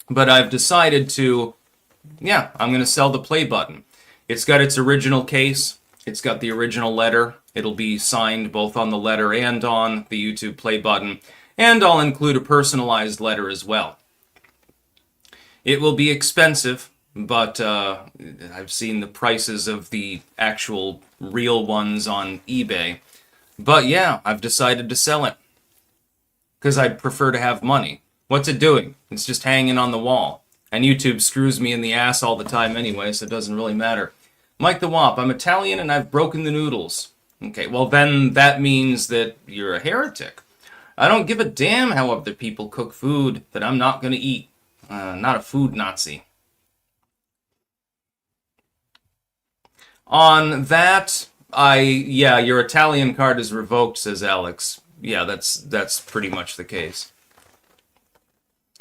S1: But I've decided to, I'm going to sell the play button. It's got its original case. It's got the original letter. It'll be signed both on the letter and on the YouTube play button. And I'll include a personalized letter as well. It will be expensive, but I've seen the prices of the actual real ones on eBay. But yeah, I've decided to sell it. Because I prefer to have money. What's it doing? It's just hanging on the wall. And YouTube screws me in the ass all the time anyway, so it doesn't really matter. Mike the Wop, I'm Italian and I've broken the noodles. Okay, well then that means that you're a heretic. I don't give a damn how other people cook food that I'm not going to eat. Not a food Nazi. On that, your Italian card is revoked, says Alex. Yeah, that's pretty much the case.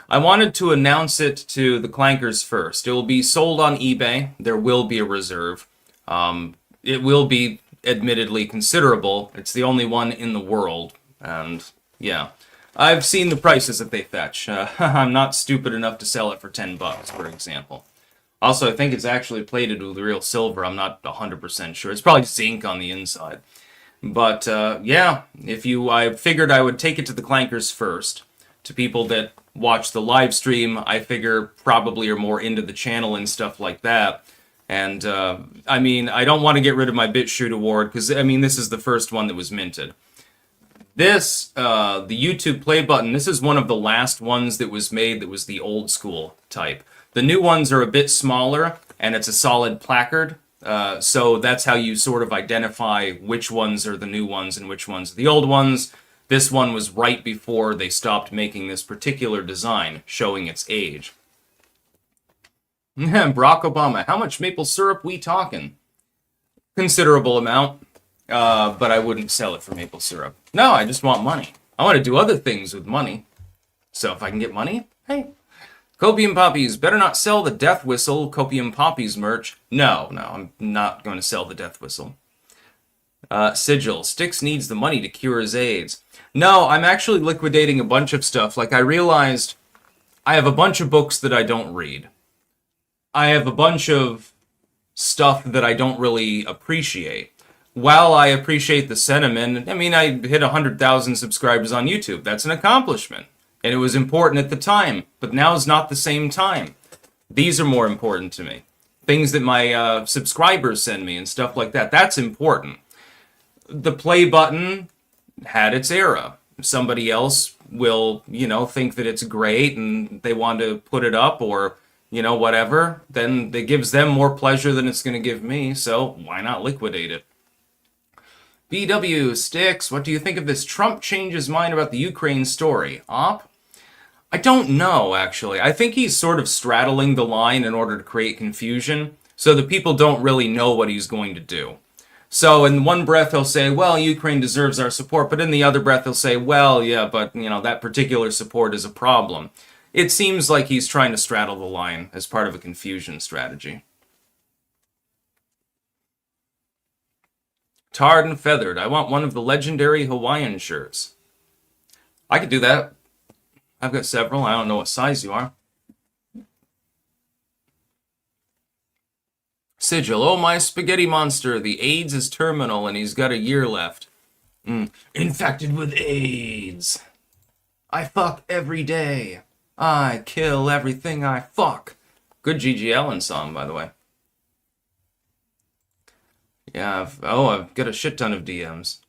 S1: I wanted to announce it to the Clankers first. It will be sold on eBay. There will be a reserve. It will be admittedly considerable. It's the only one in the world. And yeah, I've seen the prices that they fetch. I'm not stupid enough to sell it for $10, for example. Also, I think it's actually plated with real silver. I'm not 100% sure. It's probably zinc on the inside. But I figured I would take it to the Clankers first. To people that watch the live stream, I figure probably are more into the channel and stuff like that. And, I don't want to get rid of my BitChute award, because, this is the first one that was minted. This, the YouTube play button, this is one of the last ones that was made that was the old school type. The new ones are a bit smaller, and it's a solid placard. So that's how you sort of identify which ones are the new ones and which ones are the old ones. This one was right before they stopped making this particular design, showing its age. Barack Obama, how much maple syrup we talking? Considerable amount, but I wouldn't sell it for maple syrup. No, I just want money. I want to do other things with money. So if I can get money, hey. Copium Poppies, better not sell the Death Whistle Copium Poppies merch. No, I'm not going to sell the Death Whistle. Sigil, Styx needs the money to cure his AIDS. No, I'm actually liquidating a bunch of stuff. Like, I realized I have a bunch of books that I don't read. I have a bunch of stuff that I don't really appreciate. While I appreciate the sentiment, I hit 100,000 subscribers on YouTube. That's an accomplishment. And it was important at the time, but now's not the same time. These are more important to me. Things that my subscribers send me and stuff like that. That's important. The play button had its era. Somebody else will, think that it's great and they want to put it up or, whatever. Then it gives them more pleasure than it's going to give me, so why not liquidate it? BW, Styx, what do you think of this Trump change his mind about the Ukraine story? Op? I don't know, actually. I think he's sort of straddling the line in order to create confusion, so that people don't really know what he's going to do. So in one breath he'll say, well, Ukraine deserves our support, but in the other breath he'll say, well, yeah, but, that particular support is a problem. It seems like he's trying to straddle the line as part of a confusion strategy. Tarred and Feathered, I want one of the legendary Hawaiian shirts. I could do that. I've got several. I don't know what size you are. Sigil, oh my spaghetti monster, the AIDS is terminal and he's got a year left. Infected with AIDS. I fuck every day. I kill everything I fuck. Good G.G. Allin song, by the way. Yeah, I've got a shit ton of DMs.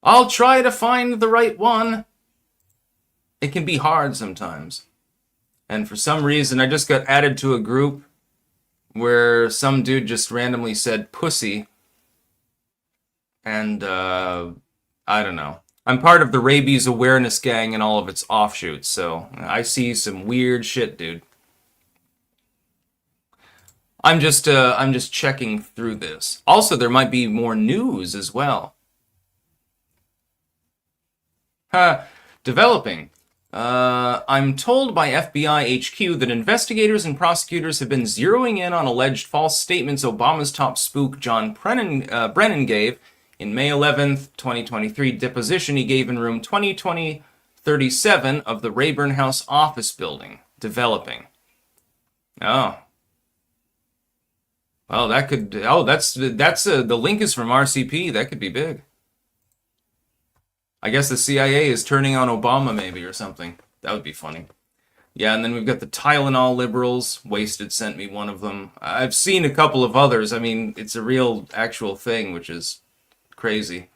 S1: I'll try to find the right one. It can be hard sometimes. And for some reason, I just got added to a group where some dude just randomly said pussy. And, I don't know. I'm part of the rabies awareness gang and all of its offshoots, so I see some weird shit, dude. I'm just checking through this. Also, there might be more news as well. Developing. I'm told by FBI HQ that investigators and prosecutors have been zeroing in on alleged false statements Obama's top spook John Brennan gave in May 11th, 2023 deposition he gave in room 2037 of the Rayburn House office building. Developing. Oh. Oh, that could. Oh, the link is from RCP. That could be big. I guess the CIA is turning on Obama, maybe, or something. That would be funny. Yeah, and then we've got the Tylenol liberals. Wasted sent me one of them. I've seen a couple of others. I mean, it's a real, actual thing, which is crazy.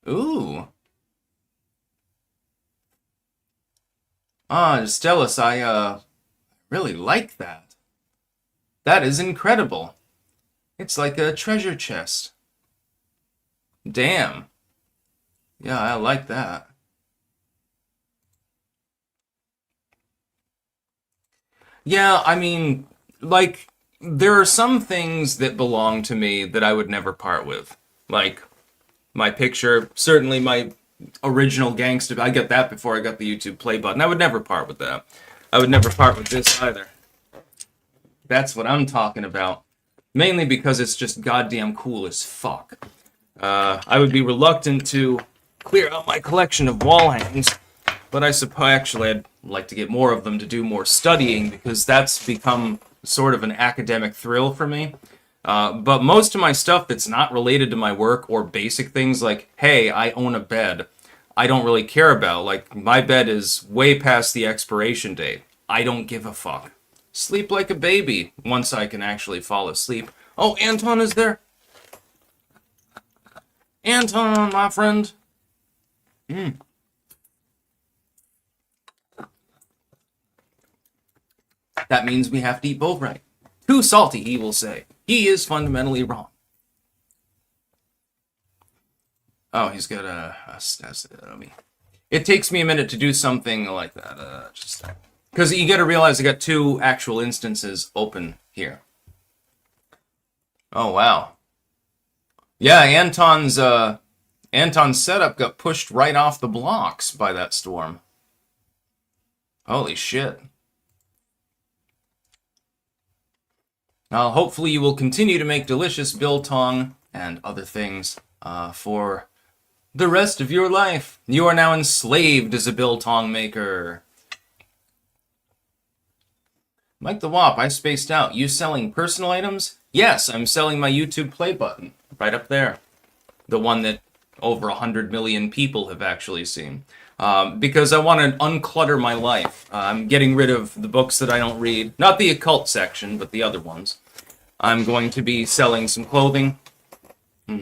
S1: Ooh. Ah, Stellus, I really like that. That is incredible. It's like a treasure chest. Damn. Yeah, I like that. Yeah, I mean, like, there are some things that belong to me that I would never part with. Like, my picture, certainly my original gangster. I got that before I got the YouTube play button. I would never part with that. I would never part with this either. That's what I'm talking about. Mainly because it's just goddamn cool as fuck. I would be reluctant to clear out my collection of wall hangings, but I suppose actually I'd like to get more of them to do more studying because that's become sort of an academic thrill for me. But most of my stuff that's not related to my work or basic things like, hey, I own a bed, I don't really care about. Like, my bed is way past the expiration date. I don't give a fuck. Sleep like a baby once I can actually fall asleep. Oh, Anton is there? Anton, my friend. That means we have to eat both right. Too salty, he will say. He is fundamentally wrong. Oh, he's got it takes me a minute to do something like that. Because you got to realize I got two actual instances open here. Oh wow. Yeah, Anton's setup got pushed right off the blocks by that storm. Holy shit. Hopefully you will continue to make delicious biltong and other things for the rest of your life. You are now enslaved as a biltong maker. Mike the Wop, I spaced out. You selling personal items? Yes, I'm selling my YouTube play button. Right up there. The one that over 100 million people have actually seen. Because I want to unclutter my life. I'm getting rid of the books that I don't read. Not the occult section, but the other ones. I'm going to be selling some clothing,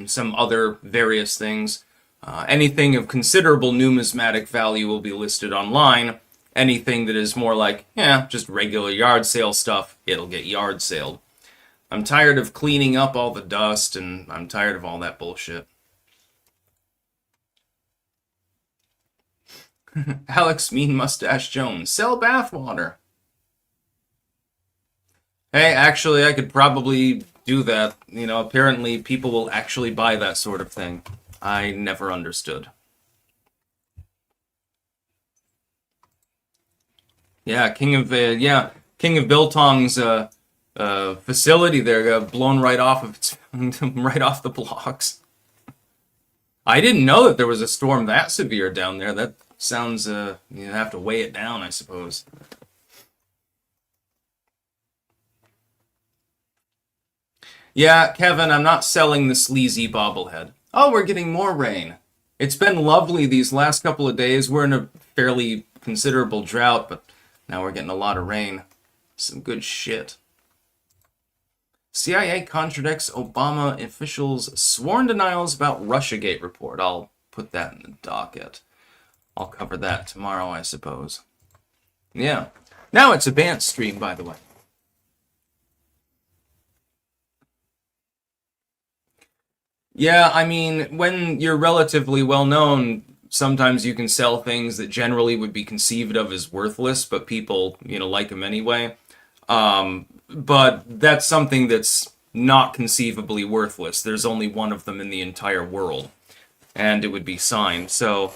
S1: some other various things. Anything of considerable numismatic value will be listed online. Anything that is more like, just regular yard sale stuff, it'll get yard saled. I'm tired of cleaning up all the dust, and I'm tired of all that bullshit. Alex Mean Mustache Jones, sell bathwater. Hey, actually, I could probably do that. You know, apparently people will actually buy that sort of thing. I never understood. Yeah, King of Biltong's facility there got blown right off of its right off the blocks. I didn't know that there was a storm that severe down there. That sounds you have to weigh it down, I suppose. Yeah, Kevin, I'm not selling the sleazy bobblehead. Oh, we're getting more rain. It's been lovely these last couple of days. We're in a fairly considerable drought, but now we're getting a lot of rain. Some good shit. CIA contradicts Obama officials' sworn denials about Russiagate report. I'll put that in the docket. I'll cover that tomorrow, I suppose. Yeah. Now it's a Bant stream, by the way. Yeah, I mean, when you're relatively well known, sometimes you can sell things that generally would be conceived of as worthless, but people, like them anyway. But that's something that's not conceivably worthless. There's only one of them in the entire world, and it would be signed. So,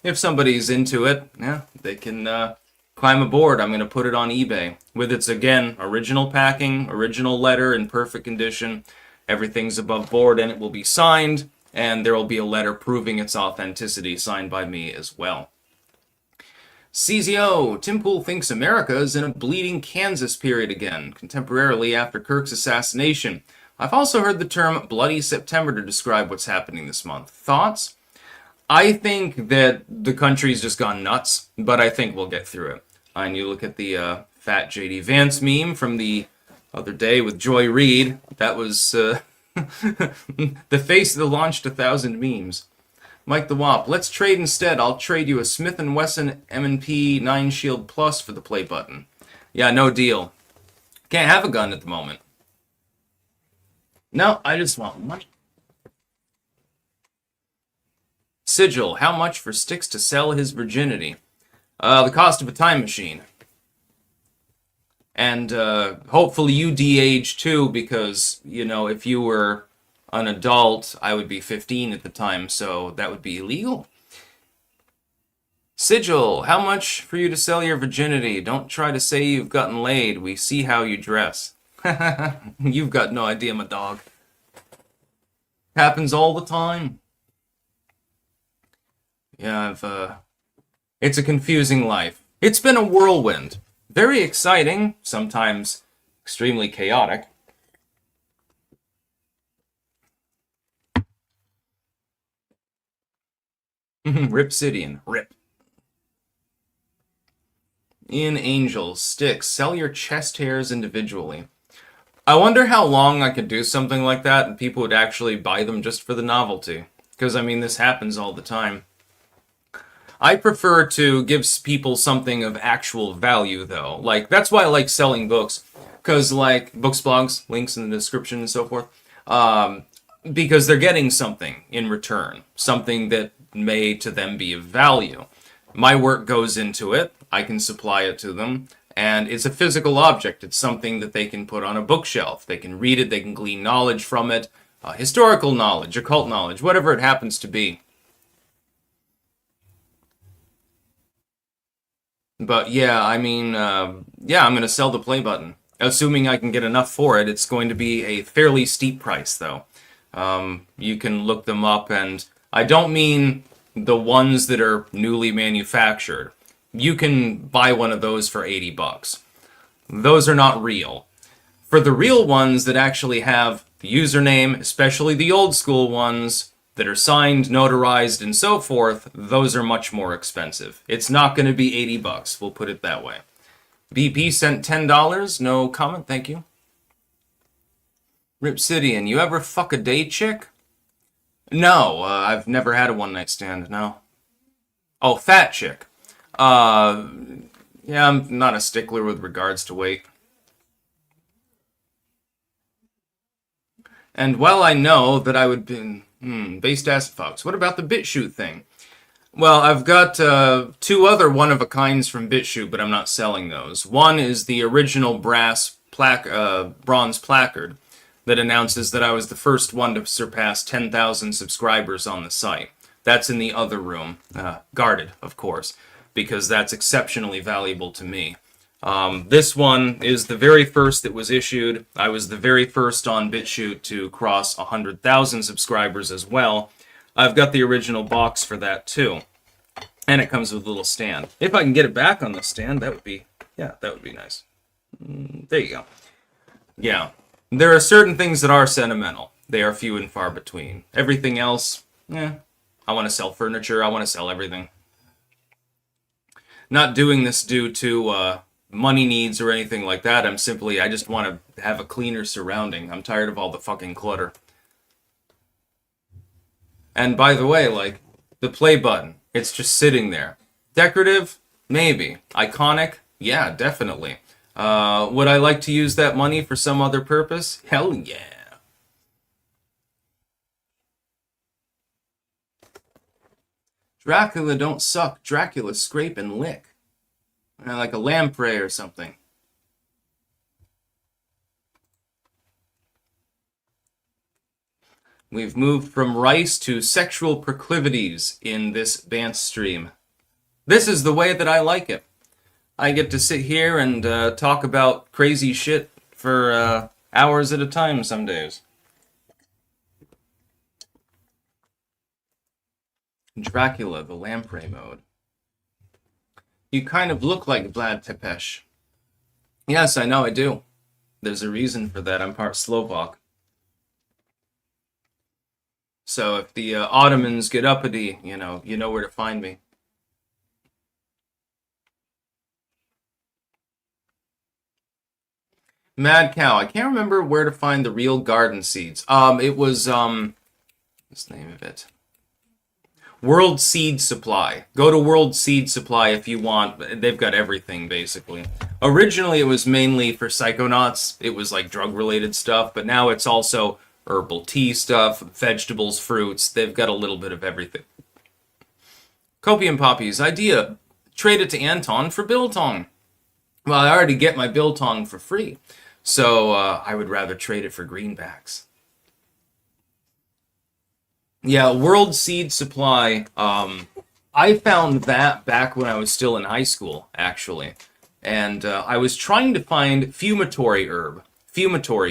S1: if somebody's into it, yeah, they can climb aboard. I'm going to put it on eBay with its, again, original packing, original letter in perfect condition. Everything's above board, and it will be signed, and there will be a letter proving its authenticity signed by me as well. CZO, Tim Pool thinks America is in a bleeding Kansas period again, contemporarily after Kirk's assassination. I've also heard the term Bloody September to describe what's happening this month. Thoughts? I think that the country's just gone nuts, but I think we'll get through it. And you look at the fat JD Vance meme from the other day with Joy Reid. That was the face that launched 1,000 memes. Mike the Wop, let's trade instead. I'll trade you a Smith & Wesson M&P 9 Shield Plus for the play button. Yeah, no deal. Can't have a gun at the moment. No, I just want money. Sigil, how much for Styx to sell his virginity? The cost of a time machine. And hopefully you de-age too, because, if you were an adult, I would be 15 at the time, so that would be illegal. Sigil, how much for you to sell your virginity? Don't try to say you've gotten laid. We see how you dress. You've got no idea, my dog. Happens all the time. Yeah, it's a confusing life. It's been a whirlwind. Very exciting, sometimes extremely chaotic. Ripsidian, rip. In Angels, Styx, sell your chest hairs individually. I wonder how long I could do something like that and people would actually buy them just for the novelty. Because, this happens all the time. I prefer to give people something of actual value, though. That's why I like selling books. Because, books, blogs, links in the description and so forth. Because they're getting something in return. Something that may to them be of value. My work goes into it. I can supply it to them. And it's a physical object. It's something that they can put on a bookshelf. They can read it. They can glean knowledge from it. Historical knowledge, occult knowledge, whatever it happens to be. But yeah, I'm going to sell the play button. Assuming I can get enough for it, it's going to be a fairly steep price, though. You can look them up, and I don't mean the ones that are newly manufactured. You can buy one of those for $80. Those are not real. For the real ones that actually have the username, especially the old school ones, that are signed, notarized, and so forth, those are much more expensive. It's not going to be $80, we'll put it that way. BP sent $10, no comment, thank you. Ripsidian, you ever fuck a day chick? No, I've never had a one-night stand, no. Oh, fat chick. Yeah, I'm not a stickler with regards to weight. And while I know that I would be... based acid fox. What about the BitChute thing? Well, I've got two other one-of-a-kinds from BitChute, but I'm not selling those. One is the original bronze placard that announces that I was the first one to surpass 10,000 subscribers on the site. That's in the other room, guarded, of course, because that's exceptionally valuable to me. This one is the very first that was issued. I was the very first on BitChute to cross 100,000 subscribers as well. I've got the original box for that too. And it comes with a little stand. If I can get it back on the stand, that would be nice. There you go. Yeah. There are certain things that are sentimental. They are few and far between. Everything else, I want to sell furniture. I want to sell everything. Not doing this due to money needs or anything like that. I just want to have a cleaner surrounding. I'm tired of all the fucking clutter. And by the way, the play button, it's just sitting there. Decorative? Maybe. Iconic? Yeah, definitely. Would I like to use that money for some other purpose? Hell yeah. Dracula don't suck. Dracula scrape and lick. Like a lamprey or something. We've moved from rice to sexual proclivities in this dance stream. This is the way that I like it. I get to sit here and talk about crazy shit for hours at a time some days. Dracula, the lamprey mode. You kind of look like Vlad Tepes. Yes, I know I do. There's a reason for that. I'm part Slovak. So if the Ottomans get uppity, you know where to find me. Mad Cow. I can't remember where to find the real garden seeds. It was what's the name of it? World Seed Supply. Go to World Seed Supply if you want. They've got everything, basically. Originally, it was mainly for Psychonauts. It was like drug-related stuff, but now it's also herbal tea stuff, vegetables, fruits. They've got a little bit of everything. Copium Poppies. Idea. Trade it to Anton for Biltong. Well, I already get my Biltong for free, so I would rather trade it for greenbacks. Yeah, World Seed Supply. I found that back when I was still in high school, actually. And I was trying to find fumitory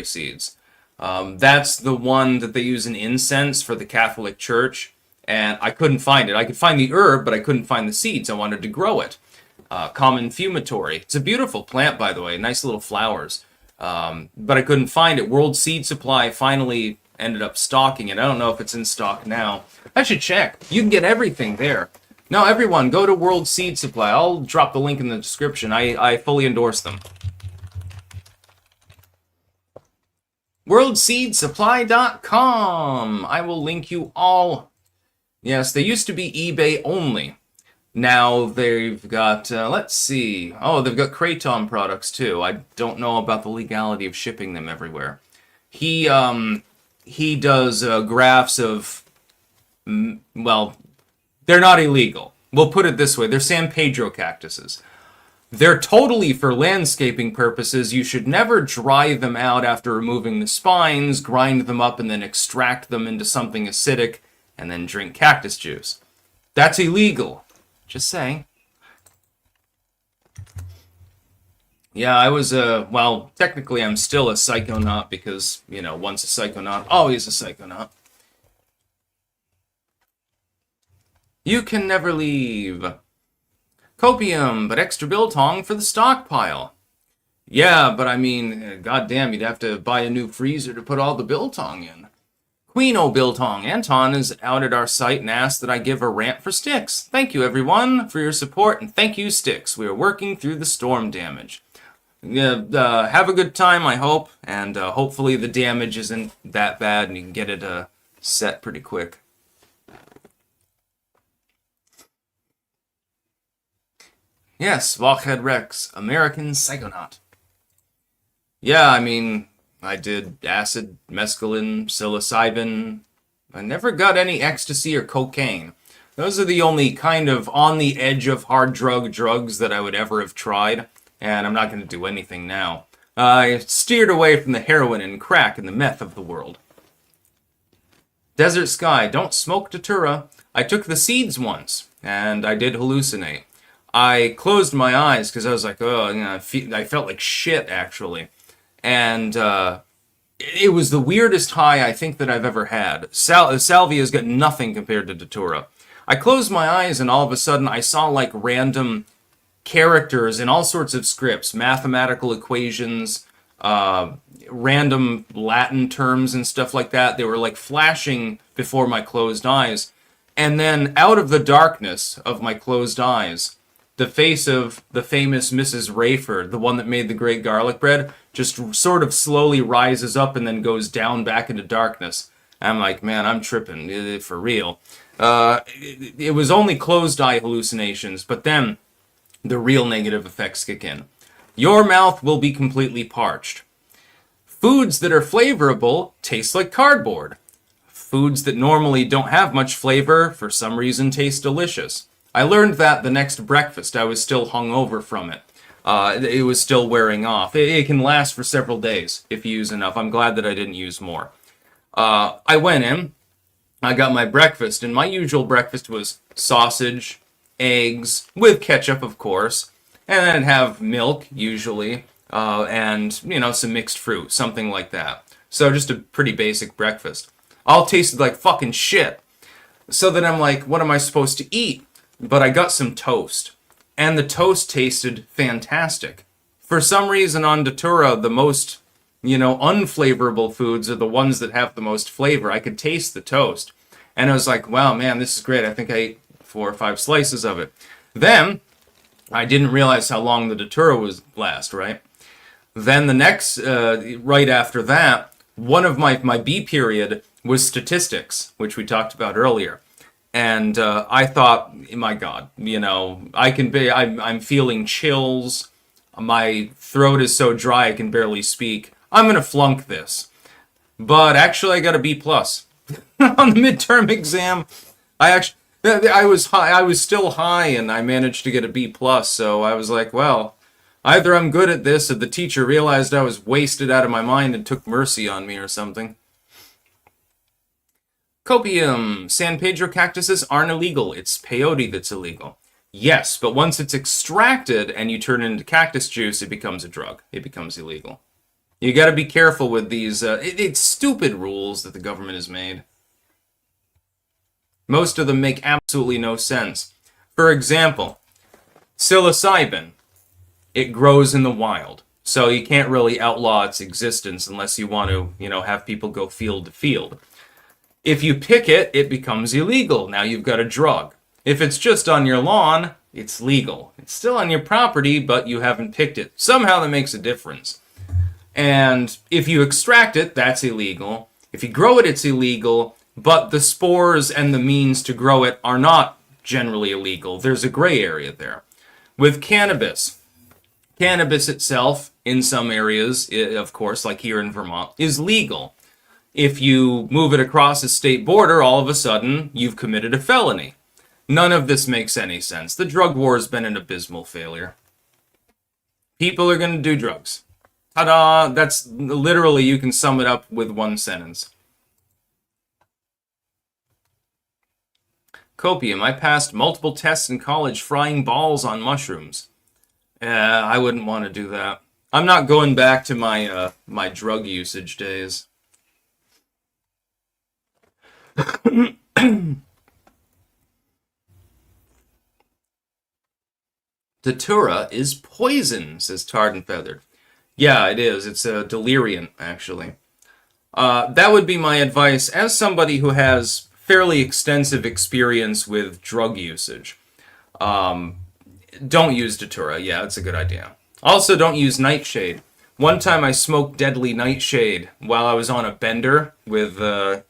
S1: seeds. That's the one that they use in incense for the Catholic Church. And I couldn't find it. I could find the herb, but I couldn't find the seeds. I wanted to grow it. Common fumitory. It's a beautiful plant, by the way. Nice little flowers. But I couldn't find it. World Seed Supply finally ended up stocking it. I don't know if it's in stock now. I should check. You can get everything there. No, everyone, go to World Seed Supply. I'll drop the link in the description. I fully endorse them. WorldSeedSupply.com. I will link you all. Yes, they used to be eBay only. Now they've got, let's see. Oh, they've got Kratom products too. I don't know about the legality of shipping them everywhere. He does graphs of, well, they're not illegal. We'll put it this way. They're San Pedro cactuses. They're totally for landscaping purposes. You should never dry them out after removing the spines, grind them up, and then extract them into something acidic, and then drink cactus juice. That's illegal. Just saying. Yeah, I was well, technically I'm still a psychonaut because, once a psychonaut, always a psychonaut. You can never leave. Copium, but extra biltong for the stockpile. Yeah, but I mean, goddamn, you'd have to buy a new freezer to put all the biltong in. Queen O Biltong, Anton is out at our site and asked that I give a rant for Styx. Thank you, everyone, for your support, and thank you, Styx. We are working through the storm damage. Have a good time, I hope, and hopefully the damage isn't that bad and you can get it set pretty quick. Yes, Walkhead Rex, American Psychonaut. Yeah, I mean, I did acid, mescaline, psilocybin. I never got any ecstasy or cocaine. Those are the only kind of on the edge of hard drugs that I would ever have tried, and I'm not going to do anything now. I steered away from the heroin and crack and the meth of the world. Desert Sky, don't smoke Datura. I took the seeds once, and I did hallucinate. I closed my eyes because I was like, oh, I felt like shit, actually. And it was the weirdest high I think that I've ever had. Salvia's got nothing compared to Datura. I closed my eyes and all of a sudden I saw like random characters in all sorts of scripts, mathematical equations, random Latin terms and stuff like that. They were like flashing before my closed eyes. And then out of the darkness of my closed eyes, the face of the famous Mrs. Rayford, the one that made the great garlic bread, just sort of slowly rises up and then goes down back into darkness. I'm like, man, I'm tripping, for real. It was only closed eye hallucinations, but then the real negative effects kick in. Your mouth will be completely parched. Foods that are flavorable taste like cardboard. foods that normally don't have much flavor, for some reason, taste delicious. I learned that the next breakfast. I was still hungover from it. It was still wearing off. It can last for several days if you use enough. I'm glad that I didn't use more. I went in, I got my breakfast, and my usual breakfast was sausage, eggs, with ketchup, of course, and then I'd have milk, usually, and, you know, some mixed fruit, something like that. So just a pretty basic breakfast. All tasted like fucking shit. So then I'm like, what am I supposed to eat? But I got some toast, and the toast tasted fantastic. For some reason on Datura, the most, you know, unflavorable foods are the ones that have the most flavor. I could taste the toast. And I was like, wow, man, this is great. I think I ate 4 or 5 slices of it. Then, I didn't realize how long the Datura would last, right? Then the next, right after that, one of my B period was statistics, which we talked about earlier. And I thought, my God, you know, I'm feeling chills. My throat is so dry I can barely speak. I'm going to flunk this. But actually, I got a B plus on the midterm exam. I was high. I was still high, and I managed to get a B plus. So I was like, well, either I'm good at this, or the teacher realized I was wasted out of my mind and took mercy on me or something. Copium. San Pedro cactuses aren't illegal. It's peyote that's illegal. Yes, but once it's extracted and you turn it into cactus juice, it becomes a drug. It becomes illegal. You gotta be careful with these, it's stupid rules that the government has made. Most of them make absolutely no sense. For example, psilocybin. It grows in the wild. So you can't really outlaw its existence unless you want to, you know, have people go field to field. If you pick it, it becomes illegal. Now you've got a drug. If it's just on your lawn, it's legal. It's still on your property, but you haven't picked it. Somehow that makes a difference. And if you extract it, that's illegal. If you grow it, it's illegal. But the spores and the means to grow it are not generally illegal. There's a gray area there. With cannabis itself, in some areas, of course, like here in Vermont, is legal. If you move it across a state border, all of a sudden, you've committed a felony. None of this makes any sense. The drug war has been an abysmal failure. People are going to do drugs. Ta-da! That's literally, you can sum it up with one sentence. Copium. I passed multiple tests in college frying balls on mushrooms. I wouldn't want to do that. I'm not going back to my my drug usage days. Datura is poison, says Tarred and Feathered. Yeah, it is. It's a delirium, actually. That would be my advice as somebody who has fairly extensive experience with drug usage. Don't use Datura. Yeah, it's a good idea. Also, don't use nightshade. One time I smoked deadly nightshade while I was on a bender with a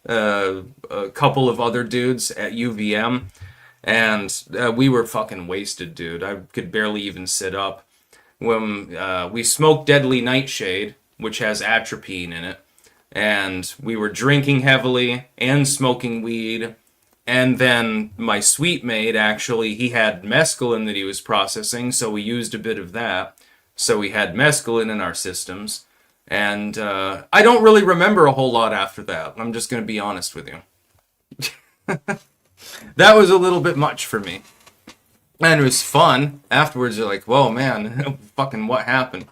S1: couple of other dudes at UVM, and we were fucking wasted, dude. I could barely even sit up. When we smoked deadly nightshade, which has atropine in it, and we were drinking heavily and smoking weed, and then my sweet mate, actually, he had mescaline that he was processing, so we used a bit of that. So we had mescaline in our systems, and I don't really remember a whole lot after that. I'm just going to be honest with you. That was a little bit much for me. And it was fun. Afterwards, you're like, whoa, man, fucking what happened?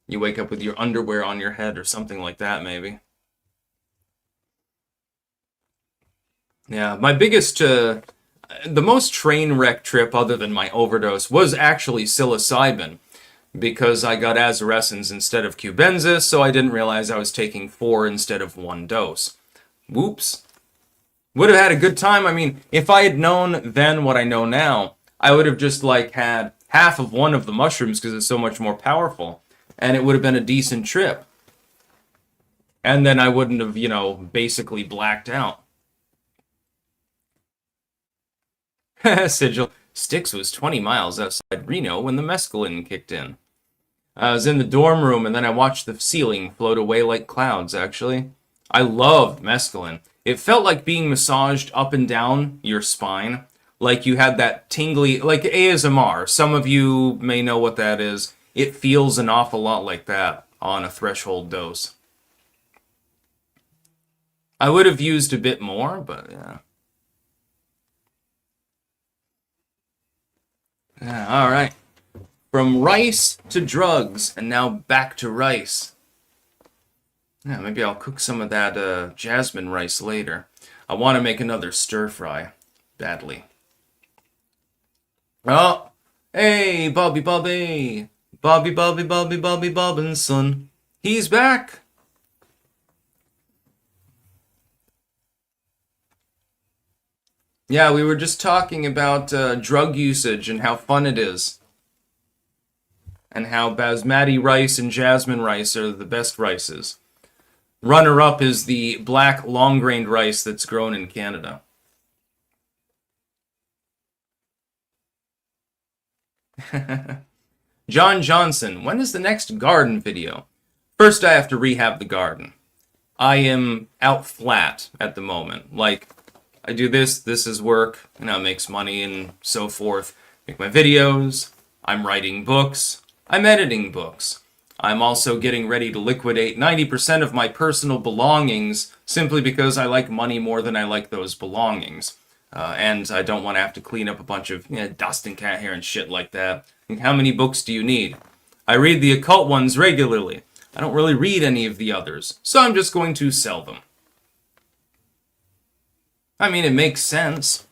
S1: You wake up with your underwear on your head or something like that, maybe. Yeah, my biggest, the most train wreck trip other than my overdose was actually psilocybin. Because I got azaresins instead of cubensis, so I didn't realize I was taking 4 instead of 1 dose. Whoops. Would have had a good time. I mean, if I had known then what I know now, I would have just, like, had half of one of the mushrooms because it's so much more powerful. And it would have been a decent trip. And then I wouldn't have, you know, basically blacked out. Sigil. Styx was 20 miles outside Reno when the mescaline kicked in. I was in the dorm room and then I watched the ceiling float away like clouds, actually. I love mescaline. It felt like being massaged up and down your spine. Like you had that tingly, like ASMR. Some of you may know what that is. It feels an awful lot like that on a threshold dose. I would have used a bit more, but yeah. Yeah, all right. From rice to drugs, and now back to rice. Yeah, maybe I'll cook some of that jasmine rice later. I want to make another stir fry. Badly. Oh, hey, Bobby Bobby. Bobby Bobby Bobby Bobby Bobbinson. He's back. Yeah, we were just talking about drug usage and how fun it is. And how basmati rice and jasmine rice are the best rices. Runner-up is the black long-grained rice that's grown in Canada. John Johnson, when is the next garden video? First, I have to rehab the garden. I am out flat at the moment. Like, I do this is work, it makes money and so forth. Make my videos, I'm writing books, I'm editing books. I'm also getting ready to liquidate 90% of my personal belongings simply because I like money more than I like those belongings. And I don't want to have to clean up a bunch of dust and cat hair and shit like that. And how many books do you need? I read the occult ones regularly. I don't really read any of the others, so I'm just going to sell them. I mean, it makes sense.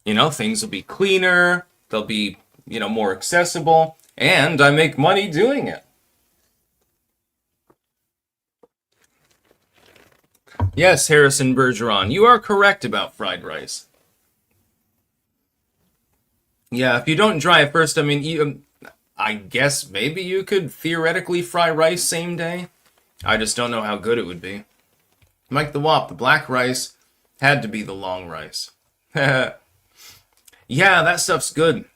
S1: Things will be cleaner, they'll be, more accessible, and I make money doing it. Yes, Harrison Bergeron, you are correct about fried rice. Yeah, if you don't dry it first, I guess maybe you could theoretically fry rice same day. I just don't know how good it would be. Mike the Wop, the black rice had to be the long rice. Yeah, that stuff's good.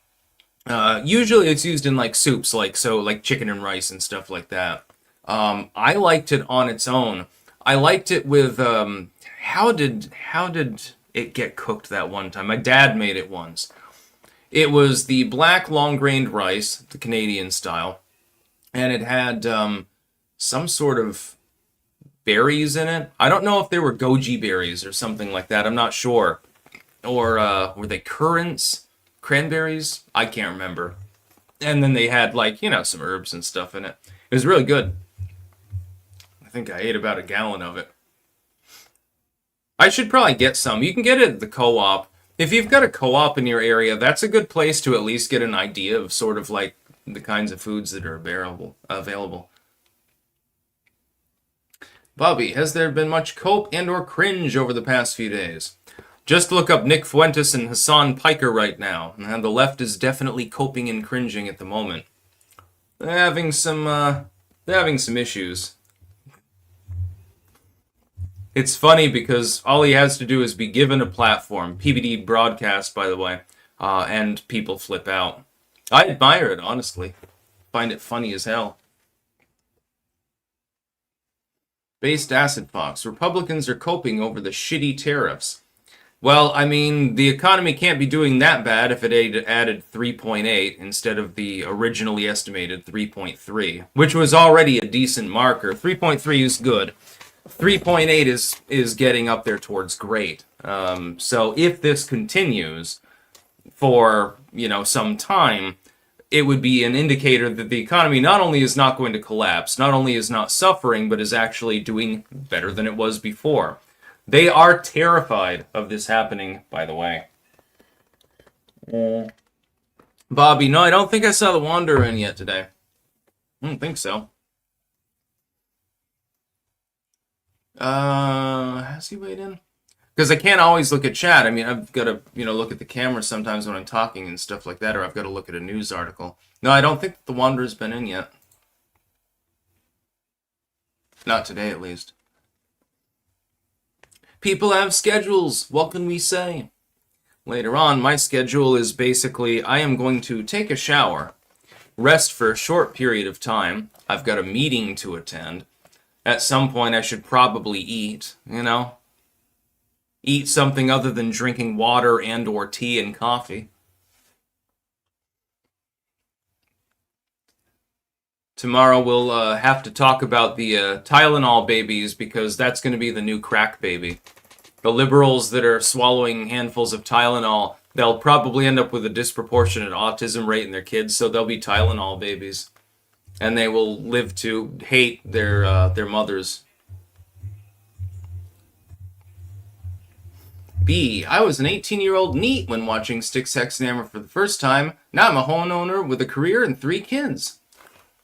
S1: Usually it's used in like soups, like chicken and rice and stuff like that. I liked it on its own. I liked it with how did it get cooked that one time? My dad made it once. It was the black long-grained rice, the Canadian style, and it had some sort of berries in it. I don't know if they were goji berries or something like that. I'm not sure. Or were they currants? Cranberries? I can't remember. And then they had some herbs and stuff in it. It was really good. I think I ate about a gallon of it. I should probably get some. You can get it at the co-op. If you've got a co-op in your area, that's a good place to at least get an idea of sort of like the kinds of foods that are available. Bobby, has there been much cope and or cringe over the past few days? Just look up Nick Fuentes and Hassan Piker right now, and the left is definitely coping and cringing at the moment. They're having some issues. It's funny because all he has to do is be given a platform, PBD broadcast, by the way, and people flip out. I admire it, honestly. Find it funny as hell. Based Acid Fox. Republicans are coping over the shitty tariffs. Well, the economy can't be doing that bad if it added 3.8 instead of the originally estimated 3.3, which was already a decent marker. 3.3 is good. 3.8 is getting up there towards great. So if this continues for, some time, it would be an indicator that the economy not only is not going to collapse, not only is not suffering, but is actually doing better than it was before. They are terrified of this happening, by the way. Bobby, no, I don't think I saw the Wanderer in yet today. I don't think so. Has he weighed in? Because I can't always look at chat. I've got to, look at the camera sometimes when I'm talking and stuff like that, or I've got to look at a news article. No, I don't think the Wanderer's been in yet. Not today, at least. People have schedules. What can we say? Later on, my schedule is basically I am going to take a shower, rest for a short period of time. I've got a meeting to attend. At some point, I should probably eat, eat something other than drinking water and or tea and coffee. Tomorrow we'll have to talk about the Tylenol babies, because that's going to be the new crack baby. The liberals that are swallowing handfuls of Tylenol, they'll probably end up with a disproportionate autism rate in their kids, so they'll be Tylenol babies. And they will live to hate their mothers. B. I was an 18-year-old NEET when watching Sticks, Hex, and Hammer for the first time. Now I'm a homeowner with a career and 3 kids.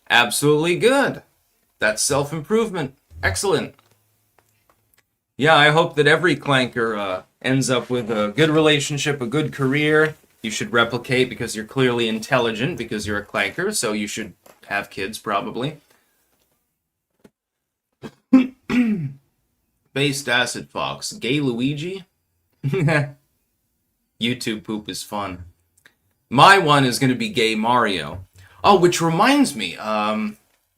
S1: Absolutely good. That's self-improvement. Excellent. Yeah, I hope that every clanker ends up with a good relationship, a good career. You should replicate because you're clearly intelligent, because you're a clanker, so you should have kids, probably. Based Acid Fox. Gay Luigi? YouTube poop is fun. My one is going to be Gay Mario. Oh, which reminds me,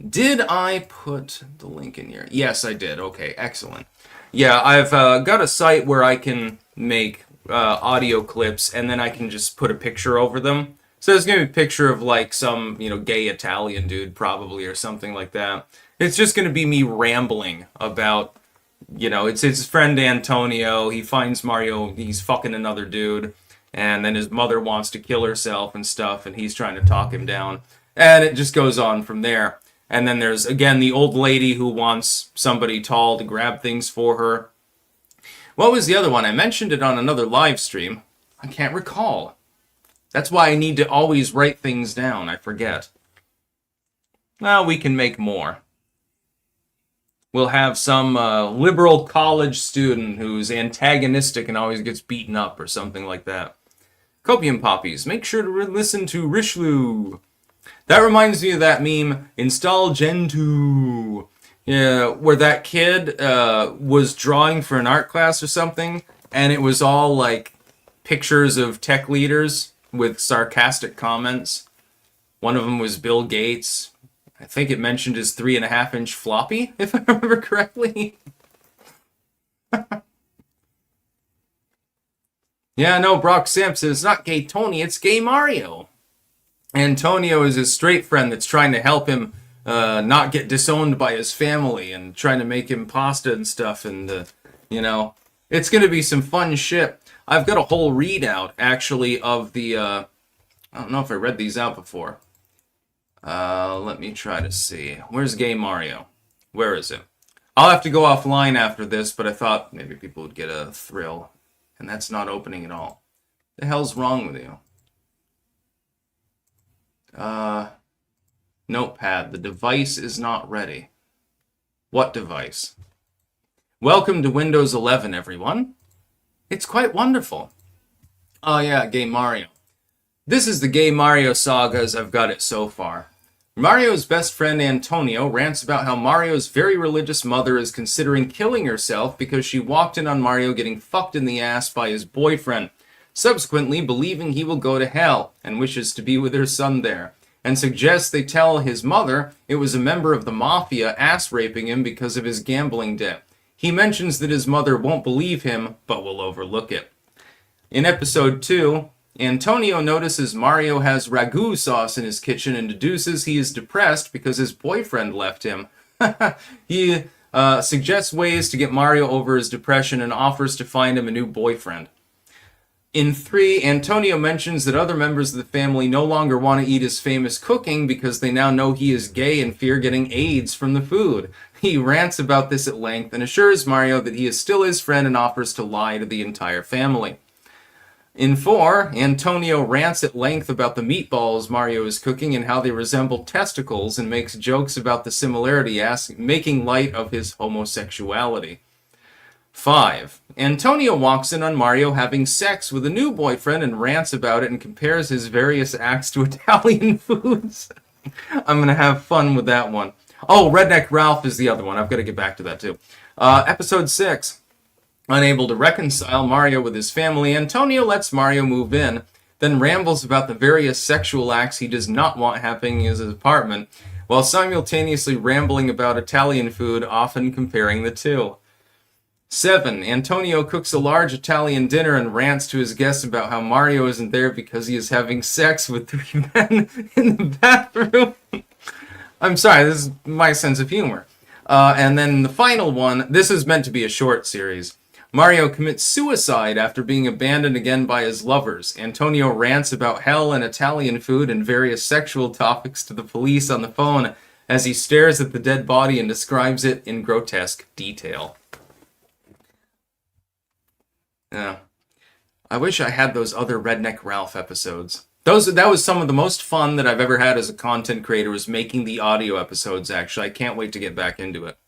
S1: did I put the link in here? Yes, I did. Okay, excellent. Yeah, I've got a site where I can make audio clips, and then I can just put a picture over them. So there's going to be a picture of, like, some, gay Italian dude, probably, or something like that. It's just going to be me rambling about, it's his friend Antonio. He finds Mario, he's fucking another dude, and then his mother wants to kill herself and stuff, and he's trying to talk him down. And it just goes on from there. And then there's, again, the old lady who wants somebody tall to grab things for her. What was the other one? I mentioned it on another live stream. I can't recall. That's why I need to always write things down. I forget. Well, we can make more. We'll have some liberal college student who's antagonistic and always gets beaten up or something like that. Copium Poppies. Make sure to listen to Richelieu. That reminds me of that meme, Install Gentoo. Yeah, where that kid was drawing for an art class or something, and it was all like pictures of tech leaders with sarcastic comments. One of them was Bill Gates. I think it mentioned his 3.5-inch floppy, if I remember correctly. Yeah, no, Brock Sampson, it's not Gay Tony, it's Gay Mario. Antonio is his straight friend that's trying to help him not get disowned by his family and trying to make him pasta and stuff. And, it's going to be some fun shit. I've got a whole readout, actually, of the, I don't know if I read these out before. Let me try to see. Where's Gay Mario? Where is it? I'll have to go offline after this, but I thought maybe people would get a thrill. And that's not opening at all. The hell's wrong with you? Notepad. The device is not ready. What device? Welcome to Windows 11, everyone. It's quite wonderful. Oh yeah, Gay Mario. This is the Gay Mario saga as I've got it so far. Mario's best friend Antonio rants about how Mario's very religious mother is considering killing herself because she walked in on Mario getting fucked in the ass by his boyfriend, subsequently believing he will go to hell and wishes to be with her son there, and suggests they tell his mother it was a member of the mafia ass-raping him because of his gambling debt. He mentions that his mother won't believe him, but will overlook it. In episode 2, Antonio notices Mario has ragu sauce in his kitchen and deduces he is depressed because his boyfriend left him. He suggests ways to get Mario over his depression and offers to find him a new boyfriend. In 3, Antonio mentions that other members of the family no longer want to eat his famous cooking because they now know he is gay and fear getting AIDS from the food. He rants about this at length and assures Mario that he is still his friend and offers to lie to the entire family. In 4, Antonio rants at length about the meatballs Mario is cooking and how they resemble testicles and makes jokes about the similarity, making light of his homosexuality. 5. Antonio walks in on Mario having sex with a new boyfriend and rants about it and compares his various acts to Italian foods. I'm going to have fun with that one. Oh, Redneck Ralph is the other one. I've got to get back to that too. Episode 6. Unable to reconcile Mario with his family, Antonio lets Mario move in, then rambles about the various sexual acts he does not want happening in his apartment, while simultaneously rambling about Italian food, often comparing the two. 7. Antonio cooks a large Italian dinner and rants to his guests about how Mario isn't there because he is having sex with 3 men in the bathroom. I'm sorry, this is my sense of humor. And then the final one, this is meant to be a short series. Mario commits suicide after being abandoned again by his lovers. Antonio rants about hell and Italian food and various sexual topics to the police on the phone as he stares at the dead body and describes it in grotesque detail. Yeah. I wish I had those other Redneck Ralph episodes. That was some of the most fun that I've ever had as a content creator, was making the audio episodes, actually. I can't wait to get back into it.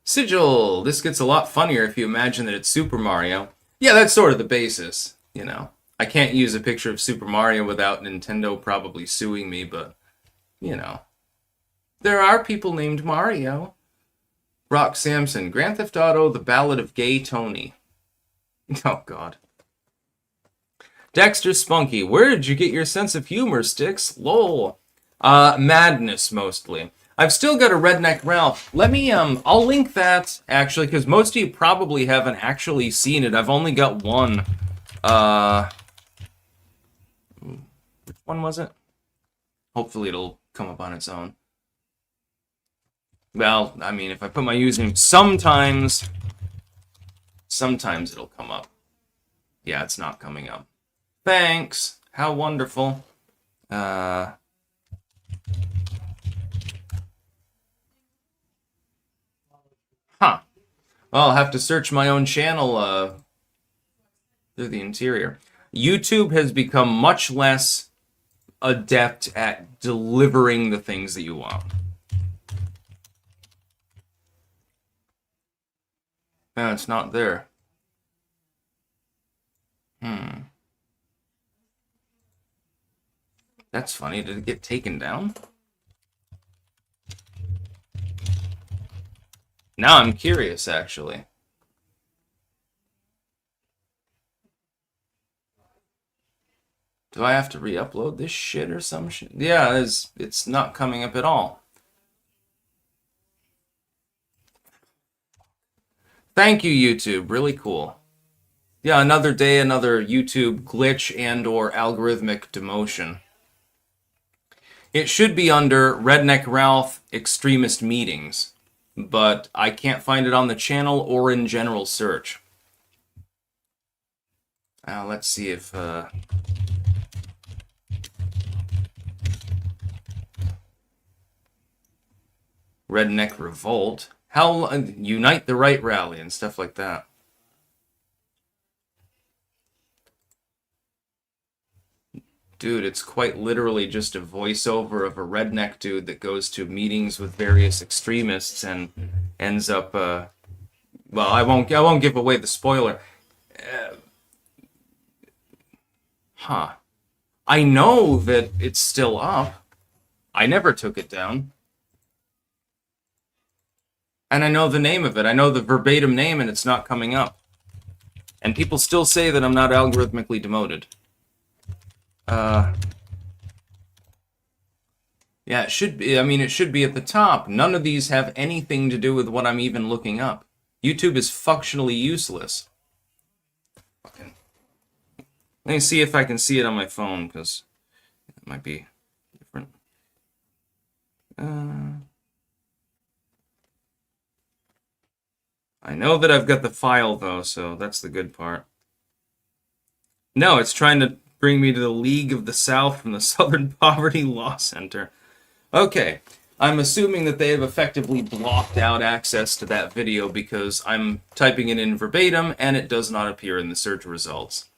S1: Sigil. This gets a lot funnier if you imagine that it's Super Mario. Yeah, that's sort of the basis, you know. I can't use a picture of Super Mario without Nintendo probably suing me, but, you know. There are people named Mario. Rock Samson. Grand Theft Auto, The Ballad of Gay Tony. Oh, God. Dexter Spunky. Where did you get your sense of humor, Sticks? Lol. Madness, mostly. I've still got a Redneck Ralph. Let me, I'll link that, actually, because most of you probably haven't actually seen it. I've only got one. Which one was it? Hopefully it'll come up on its own. Well, I mean, if I put my username, sometimes it'll come up. Yeah, it's not coming up. Thanks. How wonderful. Huh. Well, I'll have to search my own channel through the interior. YouTube has become much less adept at delivering the things that you want. No, it's not there. That's funny. Did it get taken down? Now I'm curious, actually. Do I have to re-upload this shit or some shit? Yeah, it's not coming up at all. Thank you, YouTube. Really cool. Yeah, another day, another YouTube glitch and or algorithmic demotion. It should be under Redneck Ralph Extremist Meetings, but I can't find it on the channel or in general search. Let's see if... Redneck Revolt. How Unite the Right Rally and stuff like that. Dude, it's quite literally just a voiceover of a redneck dude that goes to meetings with various extremists and ends up, well, I won't give away the spoiler. I know that it's still up. I never took it down. And I know the name of it. I know the verbatim name, and it's not coming up. And people still say that I'm not algorithmically demoted. Yeah, it should be. I mean, it should be at the top. None of these have anything to do with what I'm even looking up. YouTube is functionally useless. Fucking. Let me see if I can see it on my phone, because it might be different. I know that I've got the file, though, so that's the good part. No, it's trying to bring me to the League of the South from the Southern Poverty Law Center. Okay, I'm assuming that they have effectively blocked out access to that video because I'm typing it in verbatim and it does not appear in the search results.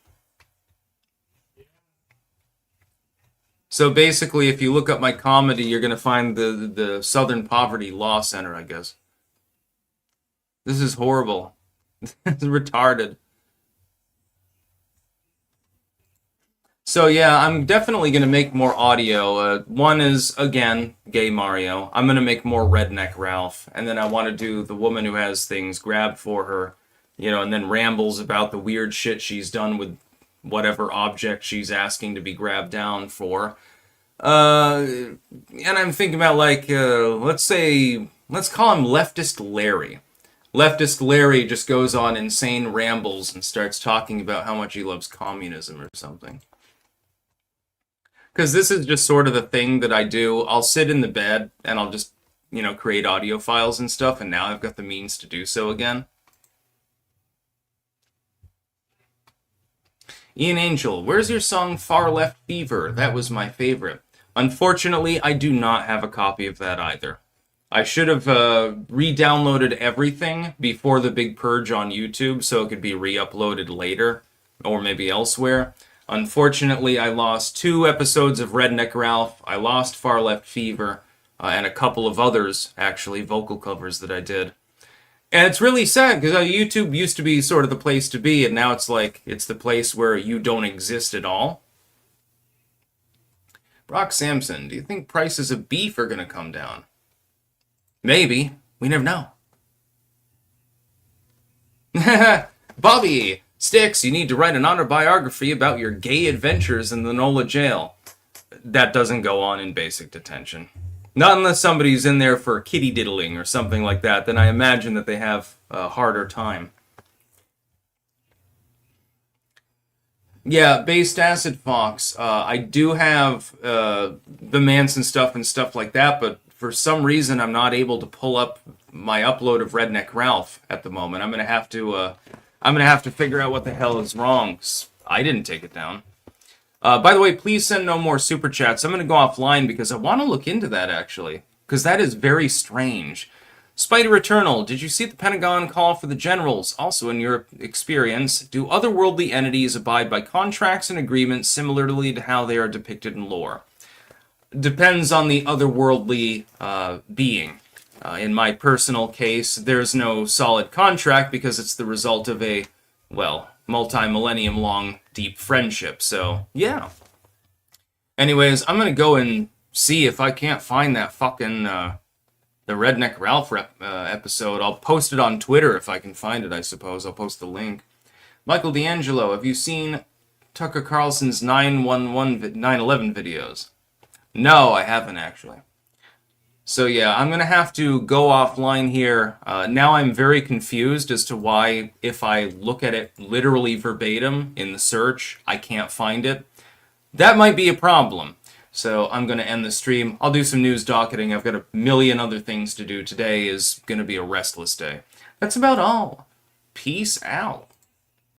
S1: So basically, if you look up my comedy, you're going to find the Southern Poverty Law Center, I guess. This is horrible. It's retarded. So yeah, I'm definitely going to make more audio. One is, again, Gay Mario. I'm going to make more Redneck Ralph. And then I want to do the woman who has things grabbed for her, you know, and then rambles about the weird shit she's done with whatever object she's asking to be grabbed down for. And I'm thinking about, like, let's say Let's call him Leftist Larry. Leftist Larry just goes on insane rambles and starts talking about how much he loves communism or something. Because this is just sort of the thing that I do. I'll sit in the bed and I'll just, create audio files and stuff, and now I've got the means to do so again. Ian Angel, where's your song Far Left Fever? That was my favorite. Unfortunately, I do not have a copy of that either. I should have re-downloaded everything before the big purge on YouTube so it could be re-uploaded later, or maybe elsewhere. Unfortunately, I lost 2 episodes of Redneck Ralph, I lost Far Left Fever, and a couple of others, actually, vocal covers that I did. And it's really sad, because YouTube used to be sort of the place to be, and now it's like, it's the place where you don't exist at all. Brock Sampson, do you think prices of beef are going to come down? Maybe. We never know. Bobby, Sticks, you need to write an autobiography about your gay adventures in the NOLA jail. That doesn't go on in basic detention. Not unless somebody's in there for kitty diddling or something like that, then I imagine that they have a harder time. Yeah, Based Acid Fox. I do have the Manson stuff and stuff like that, but for some reason I'm not able to pull up my upload of Redneck Ralph at the moment. I'm gonna have to figure out what the hell is wrong. I didn't take it down. By the way, please send no more super chats. I'm going to go offline because I want to look into that, actually. Because that is very strange. Spider Eternal, did you see the Pentagon call for the generals? Also, in your experience, do otherworldly entities abide by contracts and agreements similarly to how they are depicted in lore? Depends on the otherworldly being. In my personal case, there's no solid contract because it's the result of a, multi-millennium long deep friendship, so yeah. Anyways, I'm gonna go and see if I can't find that fucking the Redneck Ralph episode. I'll post it on Twitter if I can find it, I suppose. I'll post the link. Michael D'Angelo, have you seen Tucker Carlson's 9/11 videos? No, I haven't actually. So yeah, I'm going to have to go offline here. Now I'm very confused as to why, if I look at it literally verbatim in the search, I can't find it. That might be a problem. So I'm going to end the stream. I'll do some news docketing. I've got a million other things to do. Today is going to be a restless day. That's about all. Peace out.